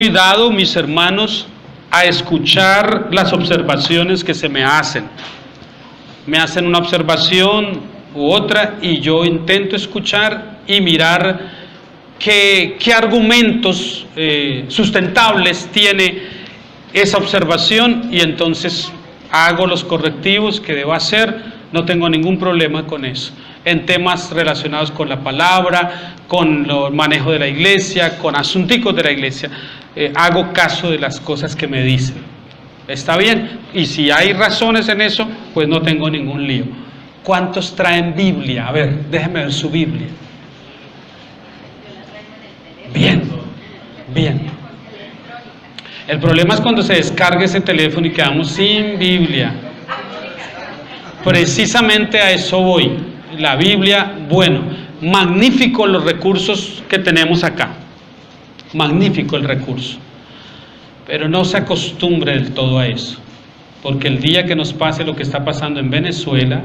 Cuidado, mis hermanos, a escuchar las observaciones que se me hacen. Me hacen una observación u otra y yo intento escuchar y mirar qué argumentos sustentables tiene esa observación, y entonces hago los correctivos que debo hacer. No tengo ningún problema con eso. En temas relacionados con la palabra, con el manejo de la iglesia, con asunticos de la iglesia, hago caso de las cosas que me dicen. Está bien, y si hay razones en eso, pues no tengo ningún lío. ¿Cuántos traen Biblia? A ver, déjenme ver su Biblia. Bien, bien. El problema es cuando se descarga ese teléfono y quedamos sin Biblia. Precisamente a eso voy. La Biblia, bueno, magnífico los recursos que tenemos acá. Magnífico el recurso. Pero no se acostumbre del todo a eso. Porque el día que nos pase lo que está pasando en Venezuela,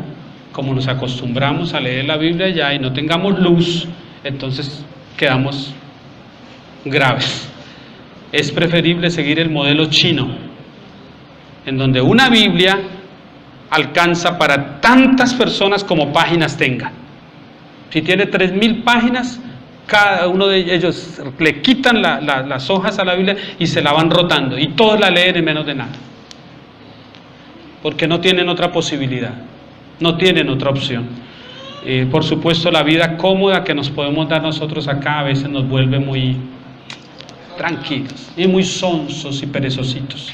como nos acostumbramos a leer la Biblia ya y no tengamos luz, entonces quedamos graves. Es preferible seguir el modelo chino, en donde una Biblia alcanza para tantas personas como páginas tenga. Si tiene 3.000 páginas, cada uno de ellos le quitan las hojas a la Biblia y se la van rotando, y todos la leen en menos de nada, porque no tienen otra posibilidad, no tienen otra opción. Por supuesto, la vida cómoda que nos podemos dar nosotros acá a veces nos vuelve muy tranquilos y muy sonsos y perezositos.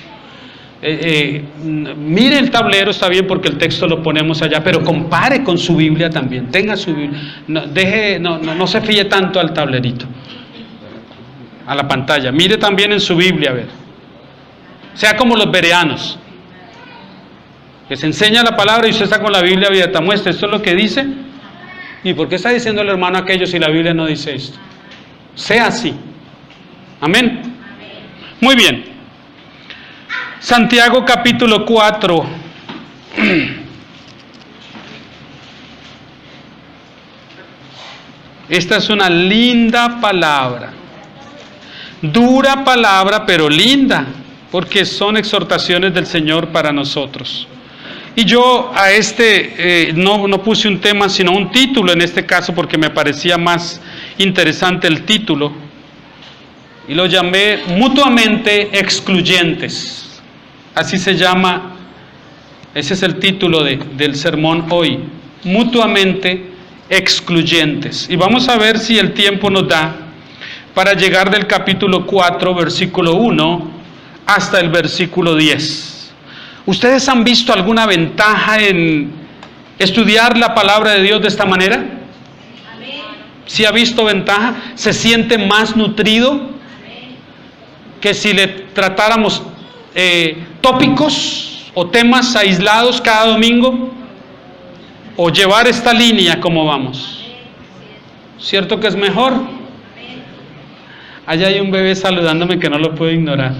Mire el tablero, está bien, porque el texto lo ponemos allá, pero compare con su Biblia también. Tenga su Biblia, no se fíe tanto al tablerito, a la pantalla. Mire también en su Biblia, a ver. Sea como los bereanos, que se enseña la palabra y usted está con la Biblia abierta. Muestre, esto es lo que dice. ¿Y por qué está diciendo el hermano aquello si la Biblia no dice esto? Sea así. Amén. Muy bien. Santiago capítulo 4. Esta es una linda palabra. Dura palabra, pero linda, porque son exhortaciones del Señor para nosotros. Y yo a no puse un tema, sino un título en este caso, porque me parecía más interesante el título. Y lo llamé Mutuamente Excluyentes. Así se llama, ese es el título del sermón hoy, Mutuamente Excluyentes. Y vamos a ver si el tiempo nos da para llegar del capítulo 4, versículo 1, hasta el versículo 10. ¿Ustedes han visto alguna ventaja en estudiar la palabra de Dios de esta manera? ¿Sí ha visto ventaja? ¿Se siente más nutrido que si le tratáramos tópicos o temas aislados cada domingo, o llevar esta línea como vamos? ¿Cierto que es mejor? Allá hay un bebé saludándome que no lo puedo ignorar.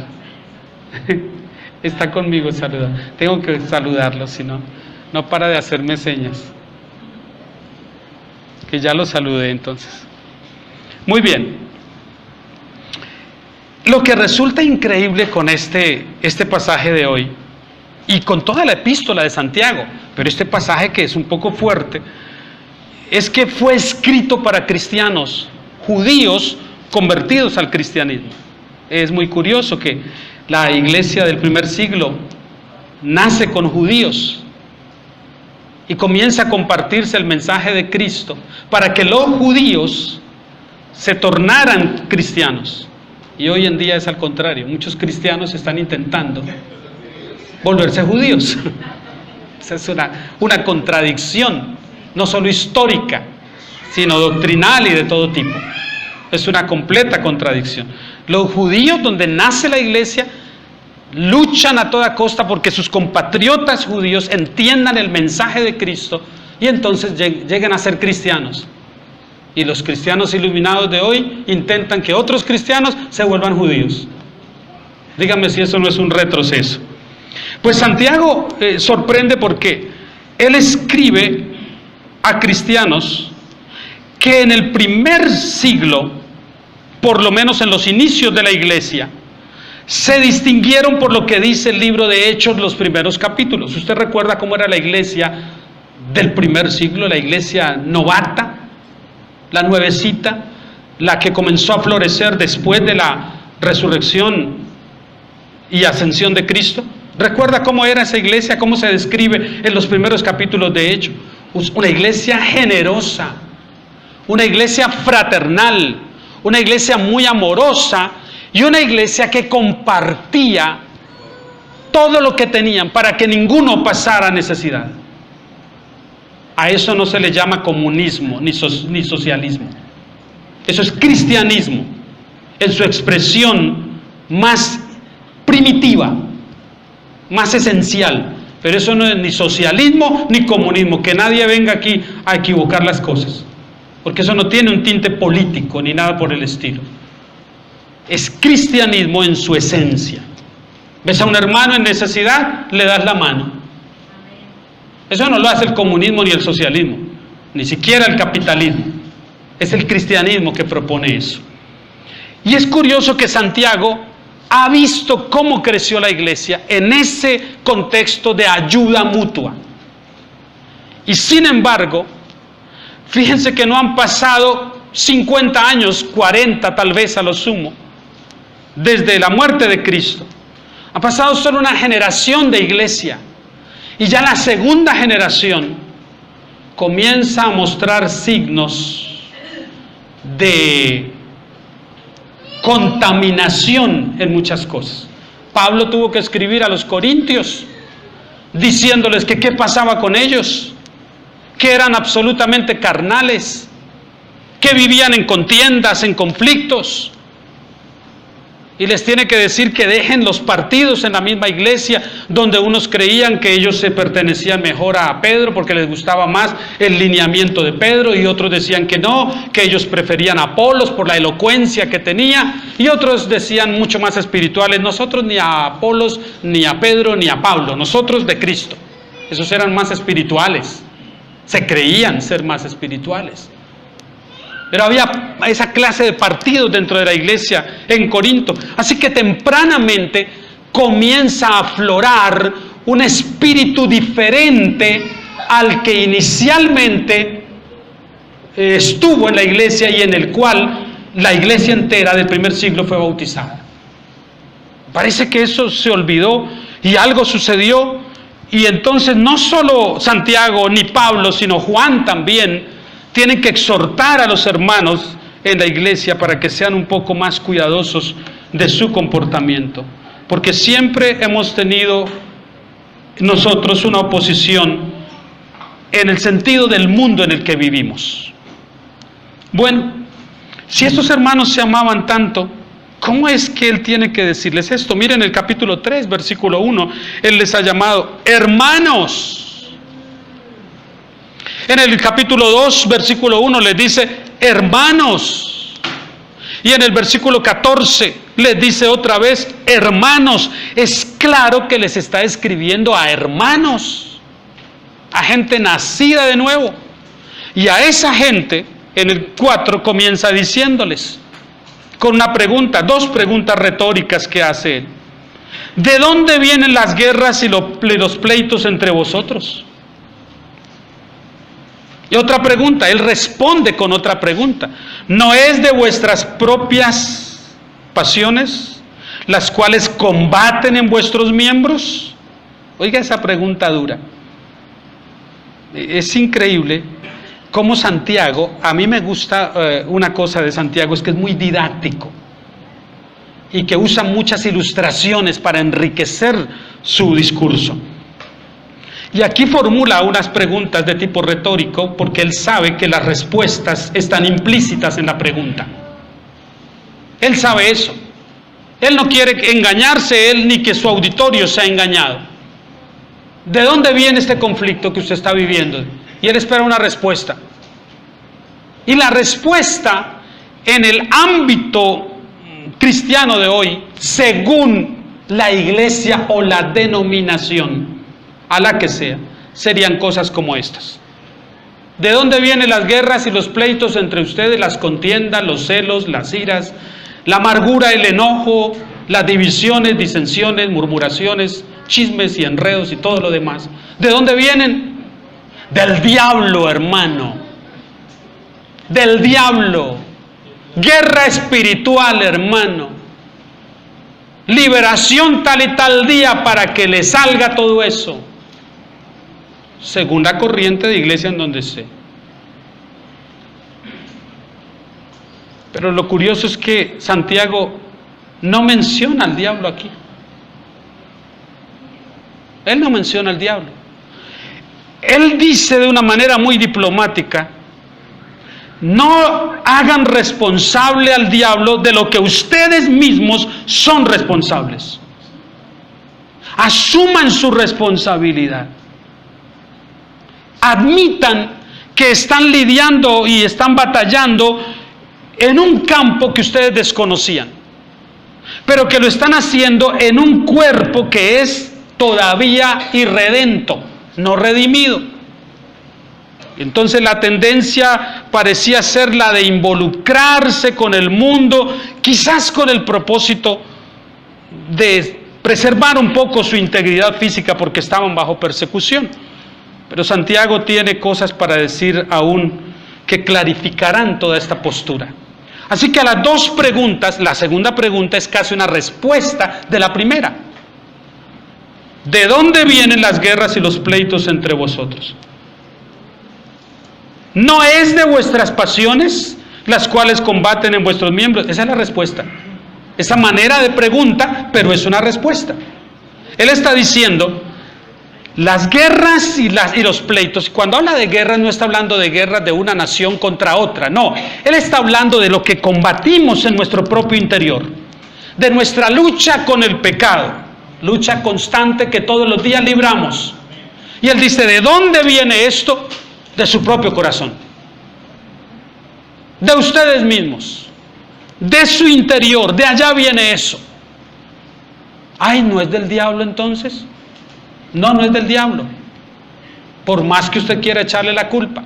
Está conmigo saludando. Tengo que saludarlo, si no, no para de hacerme señas. Que ya lo saludé entonces. Muy bien. Lo que resulta increíble con este pasaje de hoy, y con toda la epístola de Santiago, pero este pasaje que es un poco fuerte, es que fue escrito para cristianos, judíos convertidos al cristianismo. Es muy curioso que la iglesia del primer siglo nace con judíos y comienza a compartirse el mensaje de Cristo para que los judíos se tornaran cristianos. Y hoy en día es al contrario. Muchos cristianos están intentando volverse judíos. Esa es una contradicción, no solo histórica, sino doctrinal y de todo tipo. Es una completa contradicción. Los judíos, donde nace la iglesia, luchan a toda costa porque sus compatriotas judíos entiendan el mensaje de Cristo y entonces lleguen a ser cristianos. Y los cristianos iluminados de hoy intentan que otros cristianos se vuelvan judíos. Díganme si eso no es un retroceso. Pues Santiago sorprende porque él escribe a cristianos que en el primer siglo, por lo menos en los inicios de la iglesia, se distinguieron por lo que dice el libro de Hechos, los primeros capítulos. ¿Usted recuerda cómo era la iglesia del primer siglo? La iglesia novata, la nuevecita, la que comenzó a florecer después de la resurrección y ascensión de Cristo. ¿Recuerda cómo era esa iglesia? ¿Cómo se describe en los primeros capítulos de Hechos? Una iglesia generosa, una iglesia fraternal, una iglesia muy amorosa y una iglesia que compartía todo lo que tenían para que ninguno pasara necesidad. A eso no se le llama comunismo ni socialismo. Eso es cristianismo en su expresión más primitiva, más esencial. Pero eso no es ni socialismo ni comunismo. Que nadie venga aquí a equivocar las cosas, porque eso no tiene un tinte político ni nada por el estilo. Es cristianismo en su esencia. Ves a un hermano en necesidad, le das la mano. Eso no lo hace el comunismo ni el socialismo, ni siquiera el capitalismo. Es el cristianismo que propone eso. Y es curioso que Santiago ha visto cómo creció la iglesia en ese contexto de ayuda mutua. Y sin embargo, fíjense que no han pasado 50 años, 40 tal vez a lo sumo, desde la muerte de Cristo. Ha pasado solo una generación de iglesia. Y ya la segunda generación comienza a mostrar signos de contaminación en muchas cosas. Pablo tuvo que escribir a los corintios diciéndoles que qué pasaba con ellos, que eran absolutamente carnales, que vivían en contiendas, en conflictos. Y les tiene que decir que dejen los partidos en la misma iglesia, donde unos creían que ellos se pertenecían mejor a Pedro porque les gustaba más el lineamiento de Pedro, y otros decían que no, que ellos preferían a Apolos por la elocuencia que tenía, y otros decían mucho más espirituales: nosotros ni a Apolos, ni a Pedro, ni a Pablo, nosotros de Cristo. Esos eran más espirituales, se creían ser más espirituales. Pero había esa clase de partidos dentro de la iglesia en Corinto. Así que tempranamente comienza a aflorar un espíritu diferente al que inicialmente estuvo en la iglesia y en el cual la iglesia entera del primer siglo fue bautizada. Parece que eso se olvidó y algo sucedió, y entonces no solo Santiago ni Pablo, sino Juan también tienen que exhortar a los hermanos en la iglesia para que sean un poco más cuidadosos de su comportamiento, porque siempre hemos tenido nosotros una oposición en el sentido del mundo en el que vivimos. Bueno, si estos hermanos se amaban tanto, ¿cómo es que él tiene que decirles esto? Miren el capítulo 3, versículo 1, él les ha llamado hermanos. En el capítulo 2, versículo 1, les dice hermanos. Y en el versículo 14 les dice otra vez hermanos. Es claro que les está escribiendo a hermanos, a gente nacida de nuevo. Y a esa gente, en el 4, comienza diciéndoles con una pregunta, dos preguntas retóricas que hace él. ¿De dónde vienen las guerras y los pleitos entre vosotros? Y otra pregunta, él responde con otra pregunta. ¿No es de vuestras propias pasiones las cuales combaten en vuestros miembros? Oiga esa pregunta dura. Es increíble cómo Santiago, a mí me gusta una cosa de Santiago, es que es muy didáctico y que usa muchas ilustraciones para enriquecer su discurso. Y aquí formula unas preguntas de tipo retórico porque él sabe que las respuestas están implícitas en la pregunta. Él sabe eso. Él no quiere engañarse él ni que su auditorio sea engañado. ¿De dónde viene este conflicto que usted está viviendo? Y él espera una respuesta. Y la respuesta en el ámbito cristiano de hoy, según la iglesia o la denominación a la que sea, serían cosas como estas. ¿De dónde vienen las guerras y los pleitos entre ustedes, las contiendas, los celos, las iras, la amargura, el enojo, las divisiones, disensiones, murmuraciones, chismes y enredos y todo lo demás. ¿De dónde vienen? Del diablo, hermano. Del diablo. Guerra espiritual, hermano. Liberación tal y tal día para que le salga todo eso. Según la corriente de iglesia en donde esté. Pero lo curioso es que Santiago no menciona al diablo aquí. Él no menciona al diablo. Él dice de una manera muy diplomática: no hagan responsable al diablo de lo que ustedes mismos son responsables. Asuman su responsabilidad. Admitan que están lidiando y están batallando en un campo que ustedes desconocían, pero que lo están haciendo en un cuerpo que es todavía irredento, no redimido. Entonces la tendencia parecía ser la de involucrarse con el mundo, quizás con el propósito de preservar un poco su integridad física porque estaban bajo persecución. Pero Santiago tiene cosas para decir aún que clarificarán toda esta postura. Así que a las dos preguntas, la segunda pregunta es casi una respuesta de la primera. ¿De dónde vienen las guerras y los pleitos entre vosotros? ¿No es de vuestras pasiones las cuales combaten en vuestros miembros? Esa es la respuesta. Esa manera de pregunta, pero es una respuesta. Él está diciendo, las guerras y los pleitos, cuando habla de guerras no está hablando de guerras de una nación contra otra, no. Él está hablando de lo que combatimos en nuestro propio interior, de nuestra lucha con el pecado, lucha constante que todos los días libramos. Y él dice, ¿de dónde viene esto? De su propio corazón, de ustedes mismos, de su interior, de allá viene eso. Ay, ¿no es del diablo entonces? No, no es del diablo. Por más que usted quiera echarle la culpa,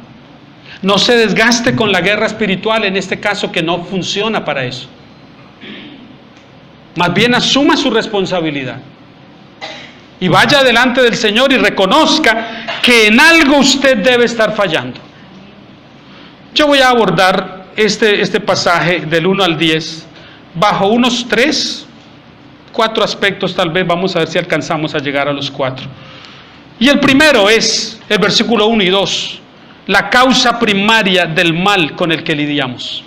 no se desgaste con la guerra espiritual, en este caso que no funciona para eso. Más bien asuma su responsabilidad y vaya delante del Señor y reconozca que en algo usted debe estar fallando. Yo voy a abordar este pasaje del 1 al 10 bajo unos 4 aspectos, tal vez. Vamos a ver si alcanzamos a llegar a los 4. Y el primero es el versículo 1 y 2, la causa primaria del mal con el que lidiamos.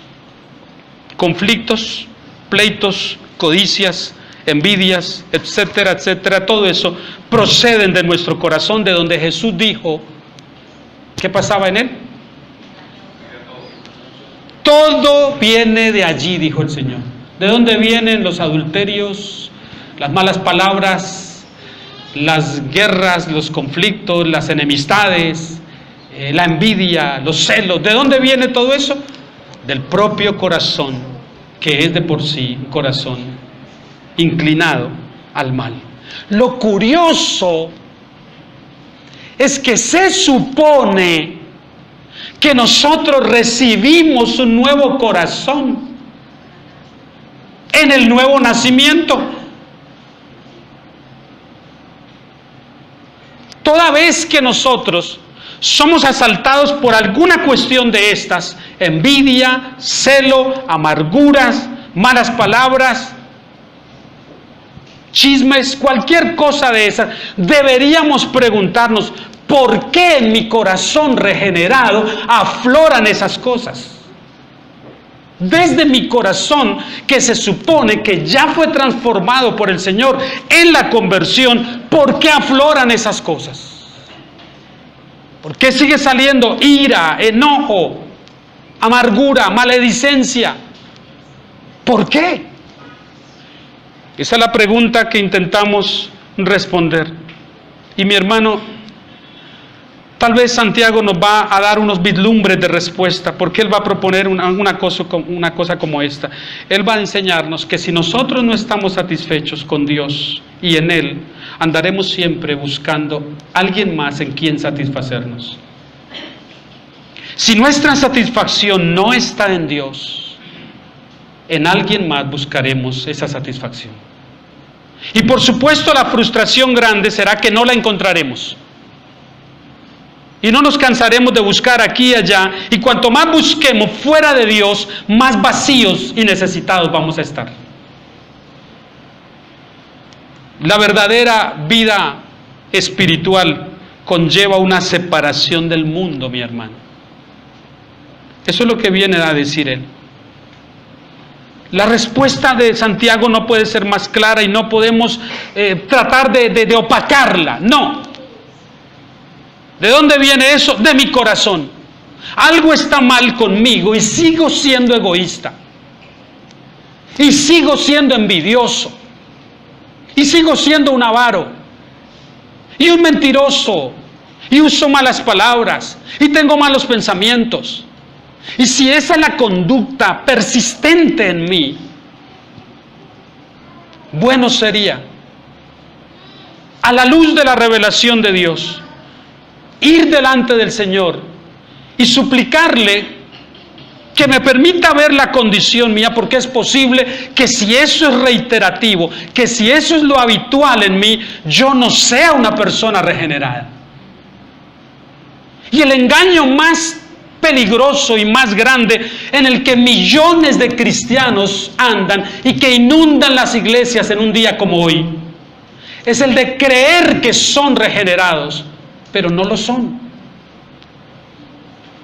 Conflictos, pleitos, codicias, envidias, etcétera, etcétera, todo eso proceden de nuestro corazón, de donde Jesús dijo, ¿qué pasaba en él? Todo viene de allí, dijo el Señor. ¿De dónde vienen los adulterios, las malas palabras, las guerras, los conflictos, las enemistades, la envidia, los celos? ¿De dónde viene todo eso? Del propio corazón, que es de por sí un corazón inclinado al mal. Lo curioso es que se supone que nosotros recibimos un nuevo corazón en el nuevo nacimiento. Toda vez que nosotros somos asaltados por alguna cuestión de estas, envidia, celo, amarguras, malas palabras, chismes, cualquier cosa de esas, deberíamos preguntarnos, ¿por qué en mi corazón regenerado afloran esas cosas? Desde mi corazón, que se supone que ya fue transformado por el Señor en la conversión, ¿por qué afloran esas cosas? ¿Por qué sigue saliendo ira, enojo, amargura, maledicencia? ¿Por qué? Esa es la pregunta que intentamos responder. Y mi hermano, tal vez Santiago nos va a dar unos vislumbres de respuesta, porque él va a proponer una cosa como esta. Él va a enseñarnos que si nosotros no estamos satisfechos con Dios y en Él, andaremos siempre buscando a alguien más en quien satisfacernos. Si nuestra satisfacción no está en Dios, en alguien más buscaremos esa satisfacción. Y por supuesto la frustración grande será que no la encontraremos. Y no nos cansaremos de buscar aquí y allá, y cuanto más busquemos fuera de Dios, más vacíos y necesitados vamos a estar. La verdadera vida espiritual conlleva una separación del mundo, mi hermano. Eso es lo que viene a decir él. La respuesta de Santiago no puede ser más clara y no podemos tratar de opacarla, no. ¿De dónde viene eso? De mi corazón. Algo está mal conmigo y sigo siendo egoísta. Y sigo siendo envidioso. Y sigo siendo un avaro. Y un mentiroso. Y uso malas palabras. Y tengo malos pensamientos. Y si esa es la conducta persistente en mí, bueno sería, a la luz de la revelación de Dios, ir delante del Señor y suplicarle que me permita ver la condición mía, porque es posible que si eso es reiterativo, que si eso es lo habitual en mí, yo no sea una persona regenerada. Y el engaño más peligroso y más grande en el que millones de cristianos andan y que inundan las iglesias en un día como hoy, es el de creer que son regenerados, pero no lo son.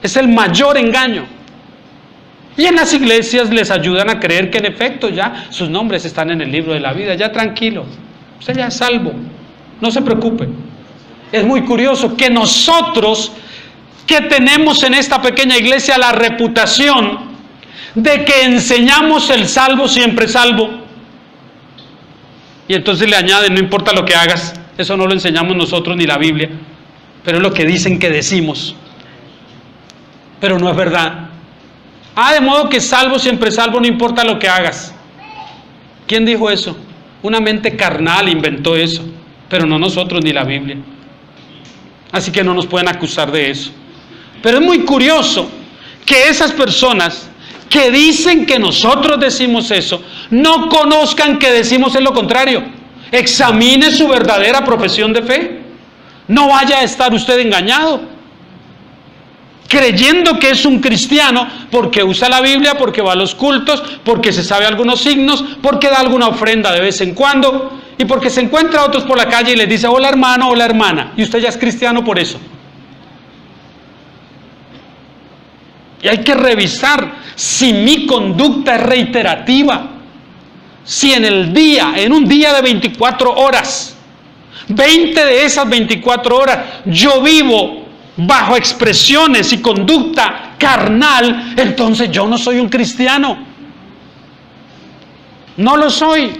Es el mayor engaño. Y en las iglesias les ayudan a creer que en efecto ya sus nombres están en el libro de la vida. Ya tranquilo, usted ya es salvo, no se preocupe. Es muy curioso que nosotros, que tenemos en esta pequeña iglesia la reputación de que enseñamos el salvo siempre salvo, y entonces le añaden, no importa lo que hagas, eso no lo enseñamos nosotros ni la Biblia, pero es lo que dicen que decimos, pero no es verdad. De modo que salvo siempre salvo, no importa lo que hagas. ¿Quién dijo eso? Una mente carnal inventó eso, pero no nosotros ni la Biblia. Así que no nos pueden acusar de eso. Pero es muy curioso que esas personas que dicen que nosotros decimos eso, no conozcan que decimos lo contrario. Examine su verdadera profesión de fe. No vaya a estar usted engañado, creyendo que es un cristiano porque usa la Biblia, porque va a los cultos, porque se sabe algunos signos, porque da alguna ofrenda de vez en cuando, y porque se encuentra a otros por la calle y les dice, hola hermano, hola hermana, y usted ya es cristiano por eso. Y hay que revisar si mi conducta es reiterativa, si en un día de 24 horas, 20 de esas 24 horas, yo vivo bajo expresiones y conducta carnal, entonces yo no soy un cristiano. No lo soy,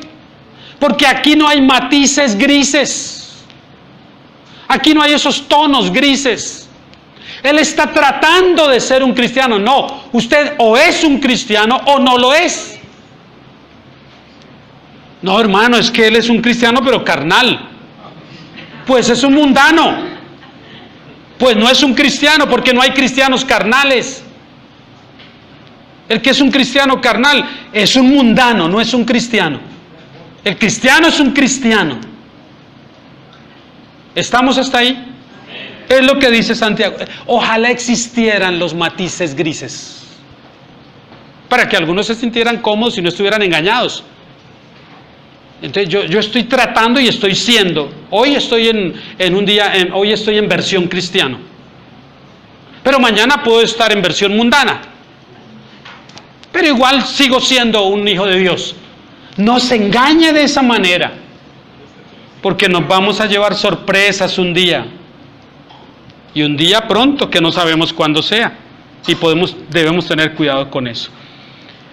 porque aquí no hay matices grises, aquí no hay esos tonos grises. Él está tratando de ser un cristiano. No, usted o es un cristiano o no lo es. No, hermano, es que él es un cristiano pero carnal. Pues es un mundano. Pues no es un cristiano, porque no hay cristianos carnales. El que es un cristiano carnal es un mundano, no es un cristiano. El cristiano es un cristiano. ¿Estamos hasta ahí? Es lo que dice Santiago. Ojalá existieran los matices grises, para que algunos se sintieran cómodos y no estuvieran engañados. Entonces yo estoy tratando y estoy siendo. Hoy estoy hoy estoy en versión cristiano, pero mañana puedo estar en versión mundana. Pero igual sigo siendo un hijo de Dios. No se engañe de esa manera, porque nos vamos a llevar sorpresas un día. Y un día pronto, que no sabemos cuándo sea. Y debemos tener cuidado con eso.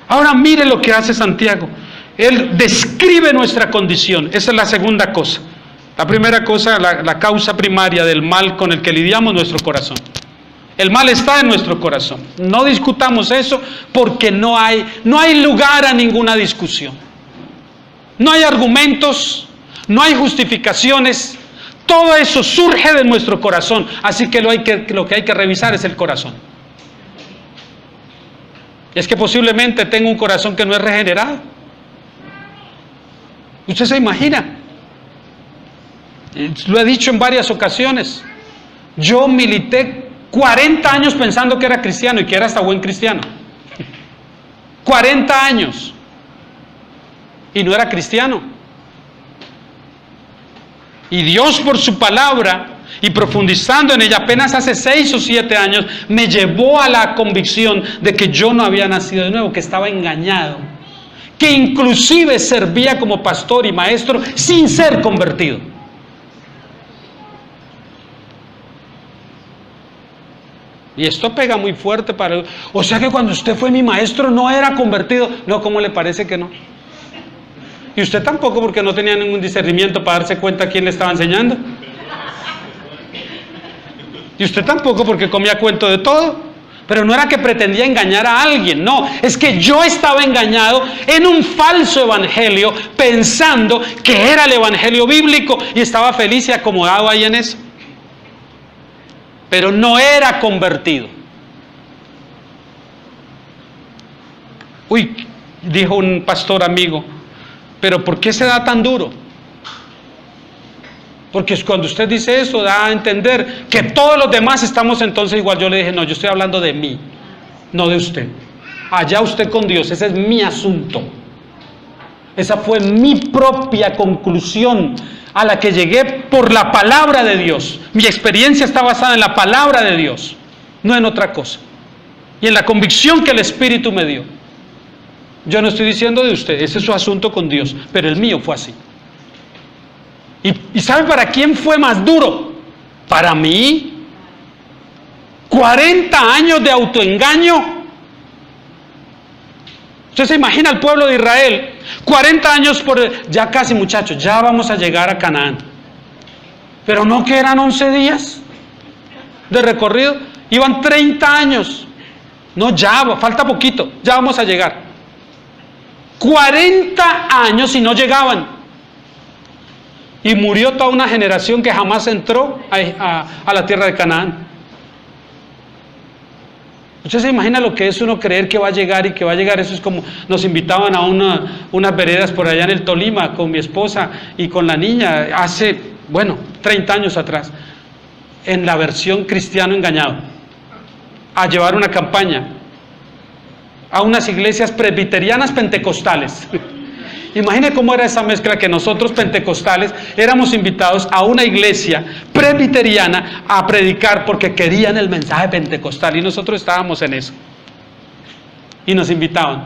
Ahora mire lo que hace Santiago. Él describe nuestra condición. Esa es la segunda cosa. La primera cosa, la causa primaria del mal con el que lidiamos, nuestro corazón. El mal está en nuestro corazón. No discutamos eso, porque no hay lugar a ninguna discusión. No hay argumentos, no hay justificaciones. Todo eso surge de nuestro corazón. Así que lo que hay que revisar es el corazón. Es que posiblemente tenga un corazón que no es regenerado. ¿Usted se imagina? Lo he dicho en varias ocasiones. Yo milité 40 años pensando que era cristiano y que era hasta buen cristiano. 40 años. Y no era cristiano. Y Dios, por su palabra y profundizando en ella apenas hace 6 o 7 años, me llevó a la convicción de que yo no había nacido de nuevo, que estaba engañado, que inclusive servía como pastor y maestro sin ser convertido. Y esto pega muy fuerte para él. O sea que cuando usted fue mi maestro no era convertido. No, ¿cómo le parece que no? Y usted tampoco, porque no tenía ningún discernimiento para darse cuenta quién le estaba enseñando. Y usted tampoco, porque comía cuento de todo. Pero no era que pretendía engañar a alguien, no. Es que yo estaba engañado en un falso evangelio, pensando que era el evangelio bíblico, y estaba feliz y acomodado ahí en eso. Pero no era convertido. Uy, dijo un pastor amigo, pero ¿por qué se da tan duro? Porque cuando usted dice eso da a entender que todos los demás estamos entonces igual. Yo le dije, no, yo estoy hablando de mí, no de usted. Allá usted con Dios, ese es mi asunto. Esa fue mi propia conclusión a la que llegué por la palabra de Dios. Mi experiencia está basada en la palabra de Dios, no en otra cosa. Y en la convicción que el Espíritu me dio. Yo no estoy diciendo de usted, ese es su asunto con Dios, pero el mío fue así. ¿Y sabe para quién fue más duro? Para mí. 40 años de autoengaño. Usted se imagina al pueblo de Israel, 40 años ya casi, muchachos, ya vamos a llegar a Canaán. Pero no que eran 11 días de recorrido, iban 30 años. No, ya, falta poquito, ya vamos a llegar. 40 años y no llegaban. Y murió toda una generación que jamás entró a la tierra de Canaán. ¿Usted se imagina lo que es uno creer que va a llegar y que va a llegar? Eso es como nos invitaban a unas veredas por allá en el Tolima con mi esposa y con la niña hace, 30 años atrás, en la versión cristiano engañado, a llevar una campaña a unas iglesias presbiterianas pentecostales. Imagine cómo era esa mezcla, que nosotros pentecostales éramos invitados a una iglesia presbiteriana a predicar porque querían el mensaje pentecostal y nosotros estábamos en eso. Y nos invitaban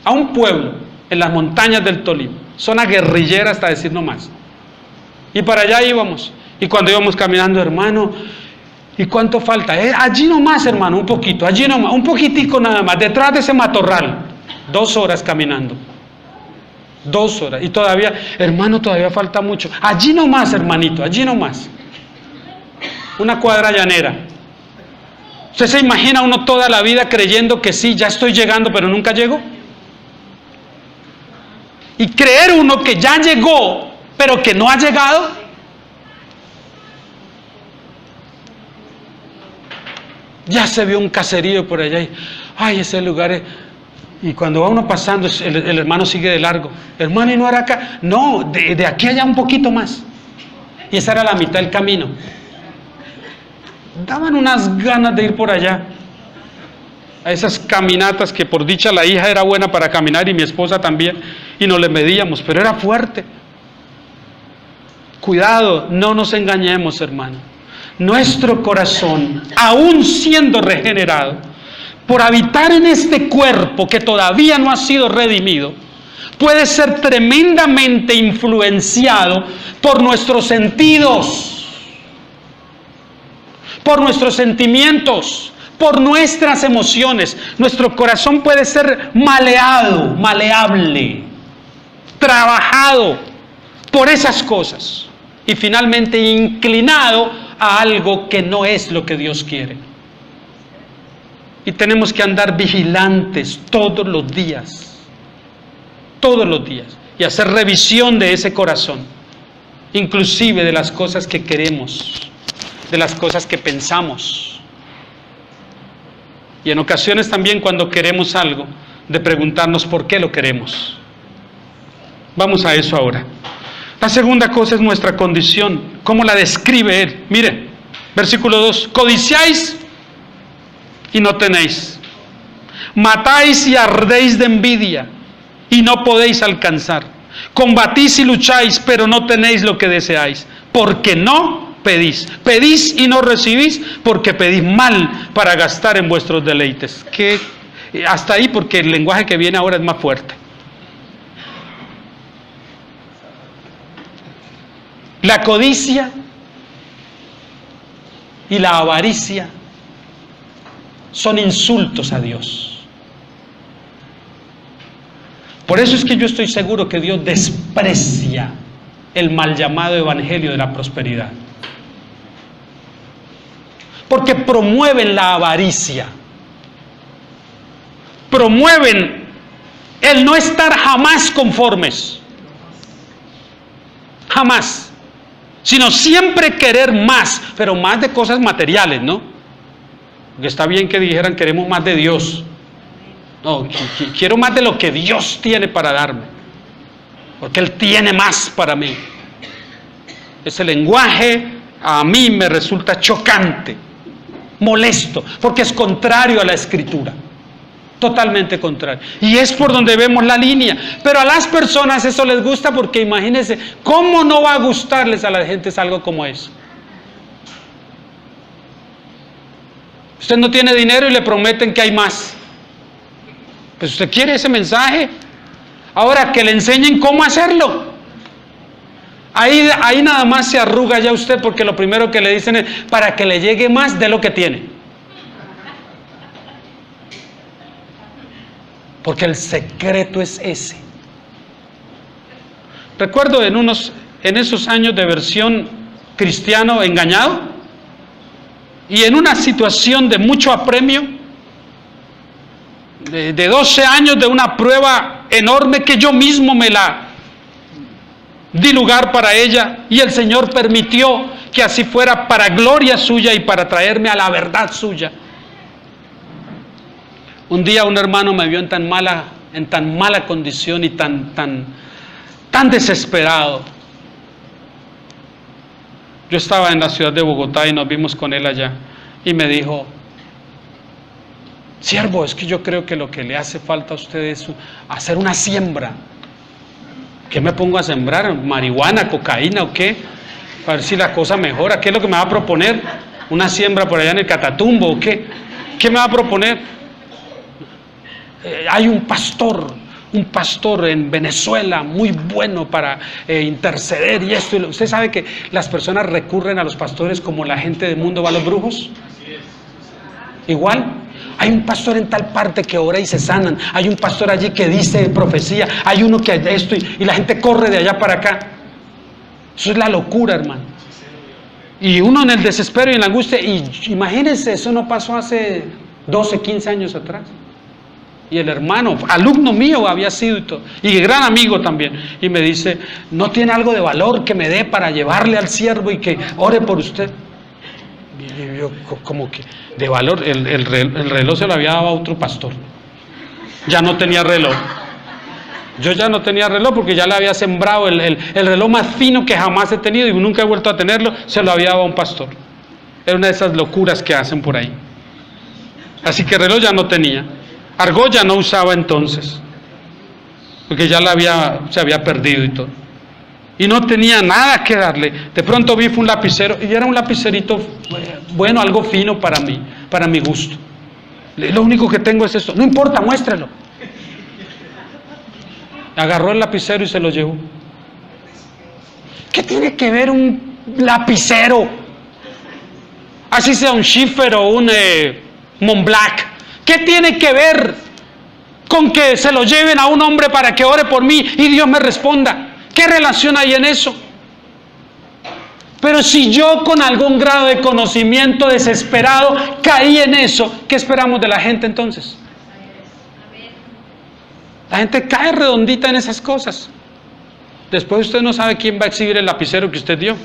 a un pueblo en las montañas del Tolima, zona guerrillera hasta decir no más. Y para allá íbamos. Y cuando íbamos caminando, hermano, ¿y cuánto falta? Allí nomás, hermano, un poquito, allí nomás, un poquitico nada más, detrás de ese matorral. 2 horas caminando. 2 horas. Y todavía, hermano, todavía falta mucho. Allí nomás, hermanito, allí nomás. Una cuadra llanera. ¿Usted se imagina uno toda la vida creyendo que sí, ya estoy llegando, pero nunca llego? Y creer uno que ya llegó, pero que no ha llegado. Ya se vio un caserío por allá y, ay, ese lugar es... Y cuando va uno pasando, el hermano sigue de largo. Hermano, ¿y no era acá? No, de aquí allá un poquito más. Y esa era la mitad del camino. Daban unas ganas de ir por allá. A esas caminatas que por dicha la hija era buena para caminar y mi esposa también. Y nos le medíamos, pero era fuerte. Cuidado, no nos engañemos, hermano. Nuestro corazón, aún siendo regenerado, por habitar en este cuerpo que todavía no ha sido redimido, puede ser tremendamente influenciado por nuestros sentidos, por nuestros sentimientos, por nuestras emociones. Nuestro corazón puede ser maleable, trabajado por esas cosas y finalmente inclinado a algo que no es lo que Dios quiere. Y tenemos que andar vigilantes todos los días, y hacer revisión de ese corazón, inclusive de las cosas que queremos, de las cosas que pensamos. Y en ocasiones también cuando queremos algo, de preguntarnos por qué lo queremos. Vamos a eso ahora. La segunda cosa es nuestra condición. ¿Cómo la describe él? Mire, versículo 2. Codiciáis y no tenéis. Matáis y ardéis de envidia y no podéis alcanzar. Combatís y lucháis, pero no tenéis lo que deseáis, porque no pedís. Pedís y no recibís, porque pedís mal para gastar en vuestros deleites. Que hasta ahí, porque el lenguaje que viene ahora es más fuerte. La codicia y la avaricia son insultos a Dios. Por eso es que yo estoy seguro que Dios desprecia el mal llamado evangelio de la prosperidad. Porque promueven la avaricia. Promueven el no estar jamás conformes. Jamás. Sino siempre querer más, pero más de cosas materiales, ¿no? Porque está bien que dijeran queremos más de Dios. No, quiero más de lo que Dios tiene para darme, porque Él tiene más para mí. Ese lenguaje a mí me resulta chocante, molesto, porque es contrario a la Escritura, totalmente contrario. Y es por donde vemos la línea. Pero a las personas eso les gusta, porque imagínense, ¿cómo no va a gustarles a la gente algo como eso? Usted no tiene dinero y le prometen que hay más. Pues usted quiere ese mensaje. Ahora que le enseñen cómo hacerlo. Ahí nada más se arruga ya usted, porque lo primero que le dicen es para que le llegue más de lo que tiene. Porque el secreto es ese. Recuerdo en esos años de versión cristiano engañado, y en una situación de mucho apremio, de 12 años de una prueba enorme que yo mismo me la di lugar para ella, y el Señor permitió que así fuera para gloria suya y para traerme a la verdad suya. Un día un hermano me vio en tan mala condición y tan desesperado. Yo estaba en la ciudad de Bogotá y nos vimos con él allá, y me dijo: siervo, es que yo creo que lo que le hace falta a usted es hacer una siembra. ¿Qué me pongo a sembrar? ¿Marihuana, cocaína o qué? Para ver si la cosa mejora. ¿Qué es lo que me va a proponer? ¿Una siembra por allá en el Catatumbo o qué? ¿Qué me va a proponer? Hay un pastor en Venezuela muy bueno para interceder y esto. Usted sabe que las personas recurren a los pastores como la gente del mundo va a los brujos. Igual, hay un pastor en tal parte que ora y se sanan. Hay un pastor allí que dice profecía. Hay uno que esto y la gente corre de allá para acá. Eso es la locura, hermano. Y uno en el desespero y en la angustia. Y imagínense, eso no pasó hace 12, 15 años atrás. Y el hermano, alumno mío había sido y todo, y gran amigo también, y me dice: ¿no tiene algo de valor que me dé para llevarle al siervo y que ore por usted? Y yo, como que de valor, el reloj se lo había dado a otro pastor. Ya no tenía reloj. Yo ya no tenía reloj porque ya le había sembrado el reloj más fino que jamás he tenido y nunca he vuelto a tenerlo, se lo había dado a un pastor. Era una de esas locuras que hacen por ahí. Así que reloj ya no tenía. Argolla no usaba entonces, porque ya se había perdido y todo. Y no tenía nada que darle. De pronto vi fue un lapicero, y era un lapicerito bueno, algo fino para mí, para mi gusto. Lo único que tengo es esto. No importa, muéstrelo. Agarró el lapicero y se lo llevó. ¿Qué tiene que ver un lapicero? Así sea un Schiffer o un Montblanc. ¿Qué tiene que ver con que se lo lleven a un hombre para que ore por mí y Dios me responda? ¿Qué relación hay en eso? Pero si yo con algún grado de conocimiento desesperado caí en eso, ¿qué esperamos de la gente entonces? La gente cae redondita en esas cosas. Después usted no sabe quién va a exhibir el lapicero que usted dio,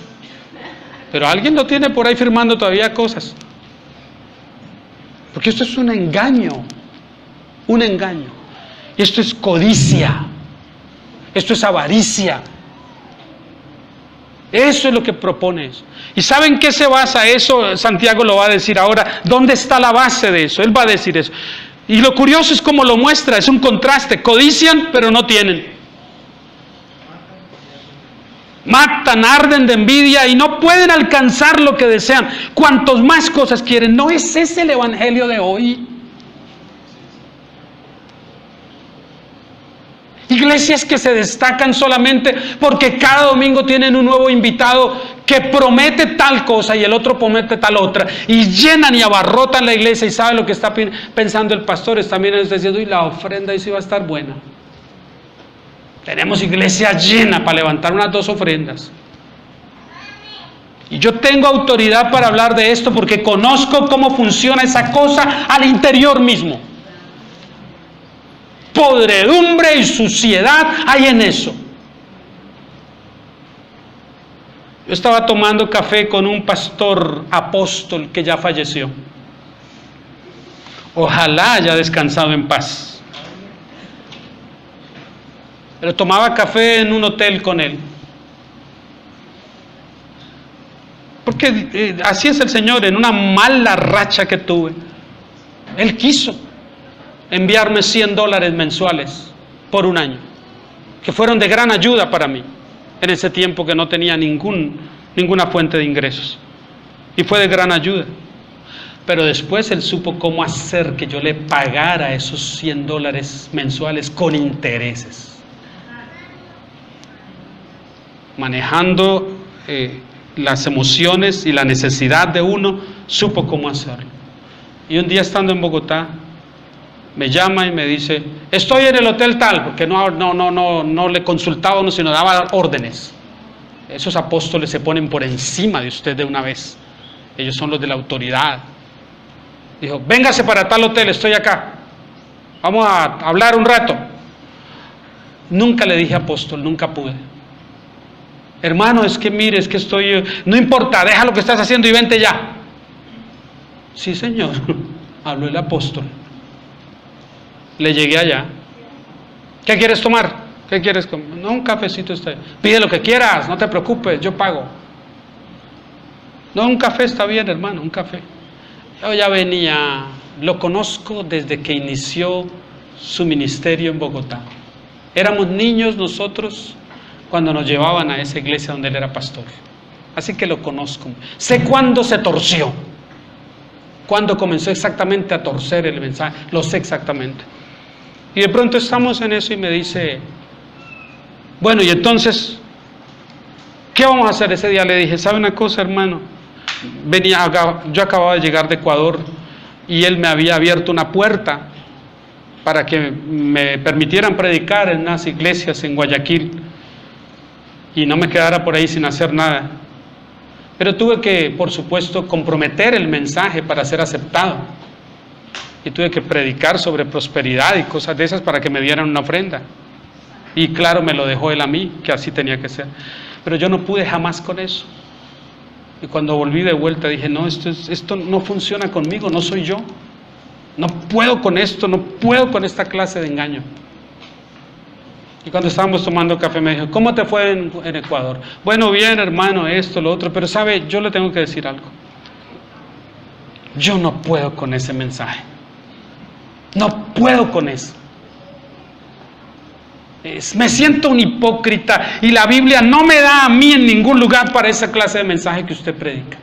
pero alguien lo tiene por ahí firmando todavía cosas. Porque esto es un engaño. Y esto es codicia. Esto es avaricia. Eso es lo que propone eso. ¿Y saben qué se basa eso? Santiago lo va a decir ahora. ¿Dónde está la base de eso? Él va a decir eso. Y lo curioso es cómo lo muestra, es un contraste. Codician, pero no tienen. Matan, arden de envidia y no pueden alcanzar lo que desean. Cuantos más cosas quieren. ¿No es ese el evangelio de hoy? Iglesias que se destacan solamente porque cada domingo tienen un nuevo invitado que promete tal cosa y el otro promete tal otra, y llenan y abarrotan la iglesia. Y sabe lo que está pensando el pastor, está diciendo, y la ofrenda ahí sí va a estar buena. Tenemos iglesia llena para levantar unas 2 ofrendas. Y yo tengo autoridad para hablar de esto porque conozco cómo funciona esa cosa al interior mismo. Podredumbre y suciedad hay en eso. Yo estaba tomando café con un pastor apóstol que ya falleció. Ojalá haya descansado en paz. Pero tomaba café en un hotel con él. Porque así es el Señor, en una mala racha que tuve. Él quiso enviarme $100 mensuales por un año, que fueron de gran ayuda para mí en ese tiempo que no tenía ninguna fuente de ingresos, y fue de gran ayuda. Pero después él supo cómo hacer que yo le pagara esos $100 mensuales con intereses, manejando las emociones y la necesidad de uno, supo cómo hacerlo. Y un día, estando en Bogotá, me llama y me dice, estoy en el hotel tal, porque no le consultaba uno, sino daba órdenes. Esos apóstoles se ponen por encima de usted de una vez. Ellos son los de la autoridad. Dijo, véngase para tal hotel, estoy acá. Vamos a hablar un rato. Nunca le dije apóstol, nunca pude. Hermano, es que mire, es que estoy... No importa, deja lo que estás haciendo y vente ya. Sí, señor. Habló el apóstol. Le llegué allá. ¿Qué quieres tomar? ¿Qué quieres comer? No, un cafecito está bien. Pide lo que quieras, no te preocupes, yo pago. No, un café está bien, hermano, un café. Yo ya venía, lo conozco desde que inició su ministerio en Bogotá. Éramos niños nosotros cuando nos llevaban a esa iglesia donde él era pastor. Así que lo conozco. Sé cuándo se torció, cuándo comenzó exactamente a torcer el mensaje, lo sé exactamente. Y de pronto estamos en eso y me dice, bueno, y entonces, ¿qué vamos a hacer? Ese día le dije, ¿sabe una cosa, hermano? Yo acababa de llegar de Ecuador y él me había abierto una puerta para que me permitieran predicar en unas iglesias en Guayaquil y no me quedara por ahí sin hacer nada. Pero tuve que, por supuesto, comprometer el mensaje para ser aceptado. Y tuve que predicar sobre prosperidad y cosas de esas para que me dieran una ofrenda. Y claro, me lo dejó él a mí, que así tenía que ser. Pero yo no pude jamás con eso. Y cuando volví de vuelta dije, no, esto no funciona conmigo, no soy yo. No puedo con esto, no puedo con esta clase de engaño. Y cuando estábamos tomando café me dijo, ¿cómo te fue en Ecuador? Bueno, bien, hermano, esto, lo otro. Pero sabe, yo le tengo que decir algo. Yo no puedo con ese mensaje. No puedo con eso. Me siento un hipócrita y la Biblia no me da a mí en ningún lugar para esa clase de mensaje que usted predica.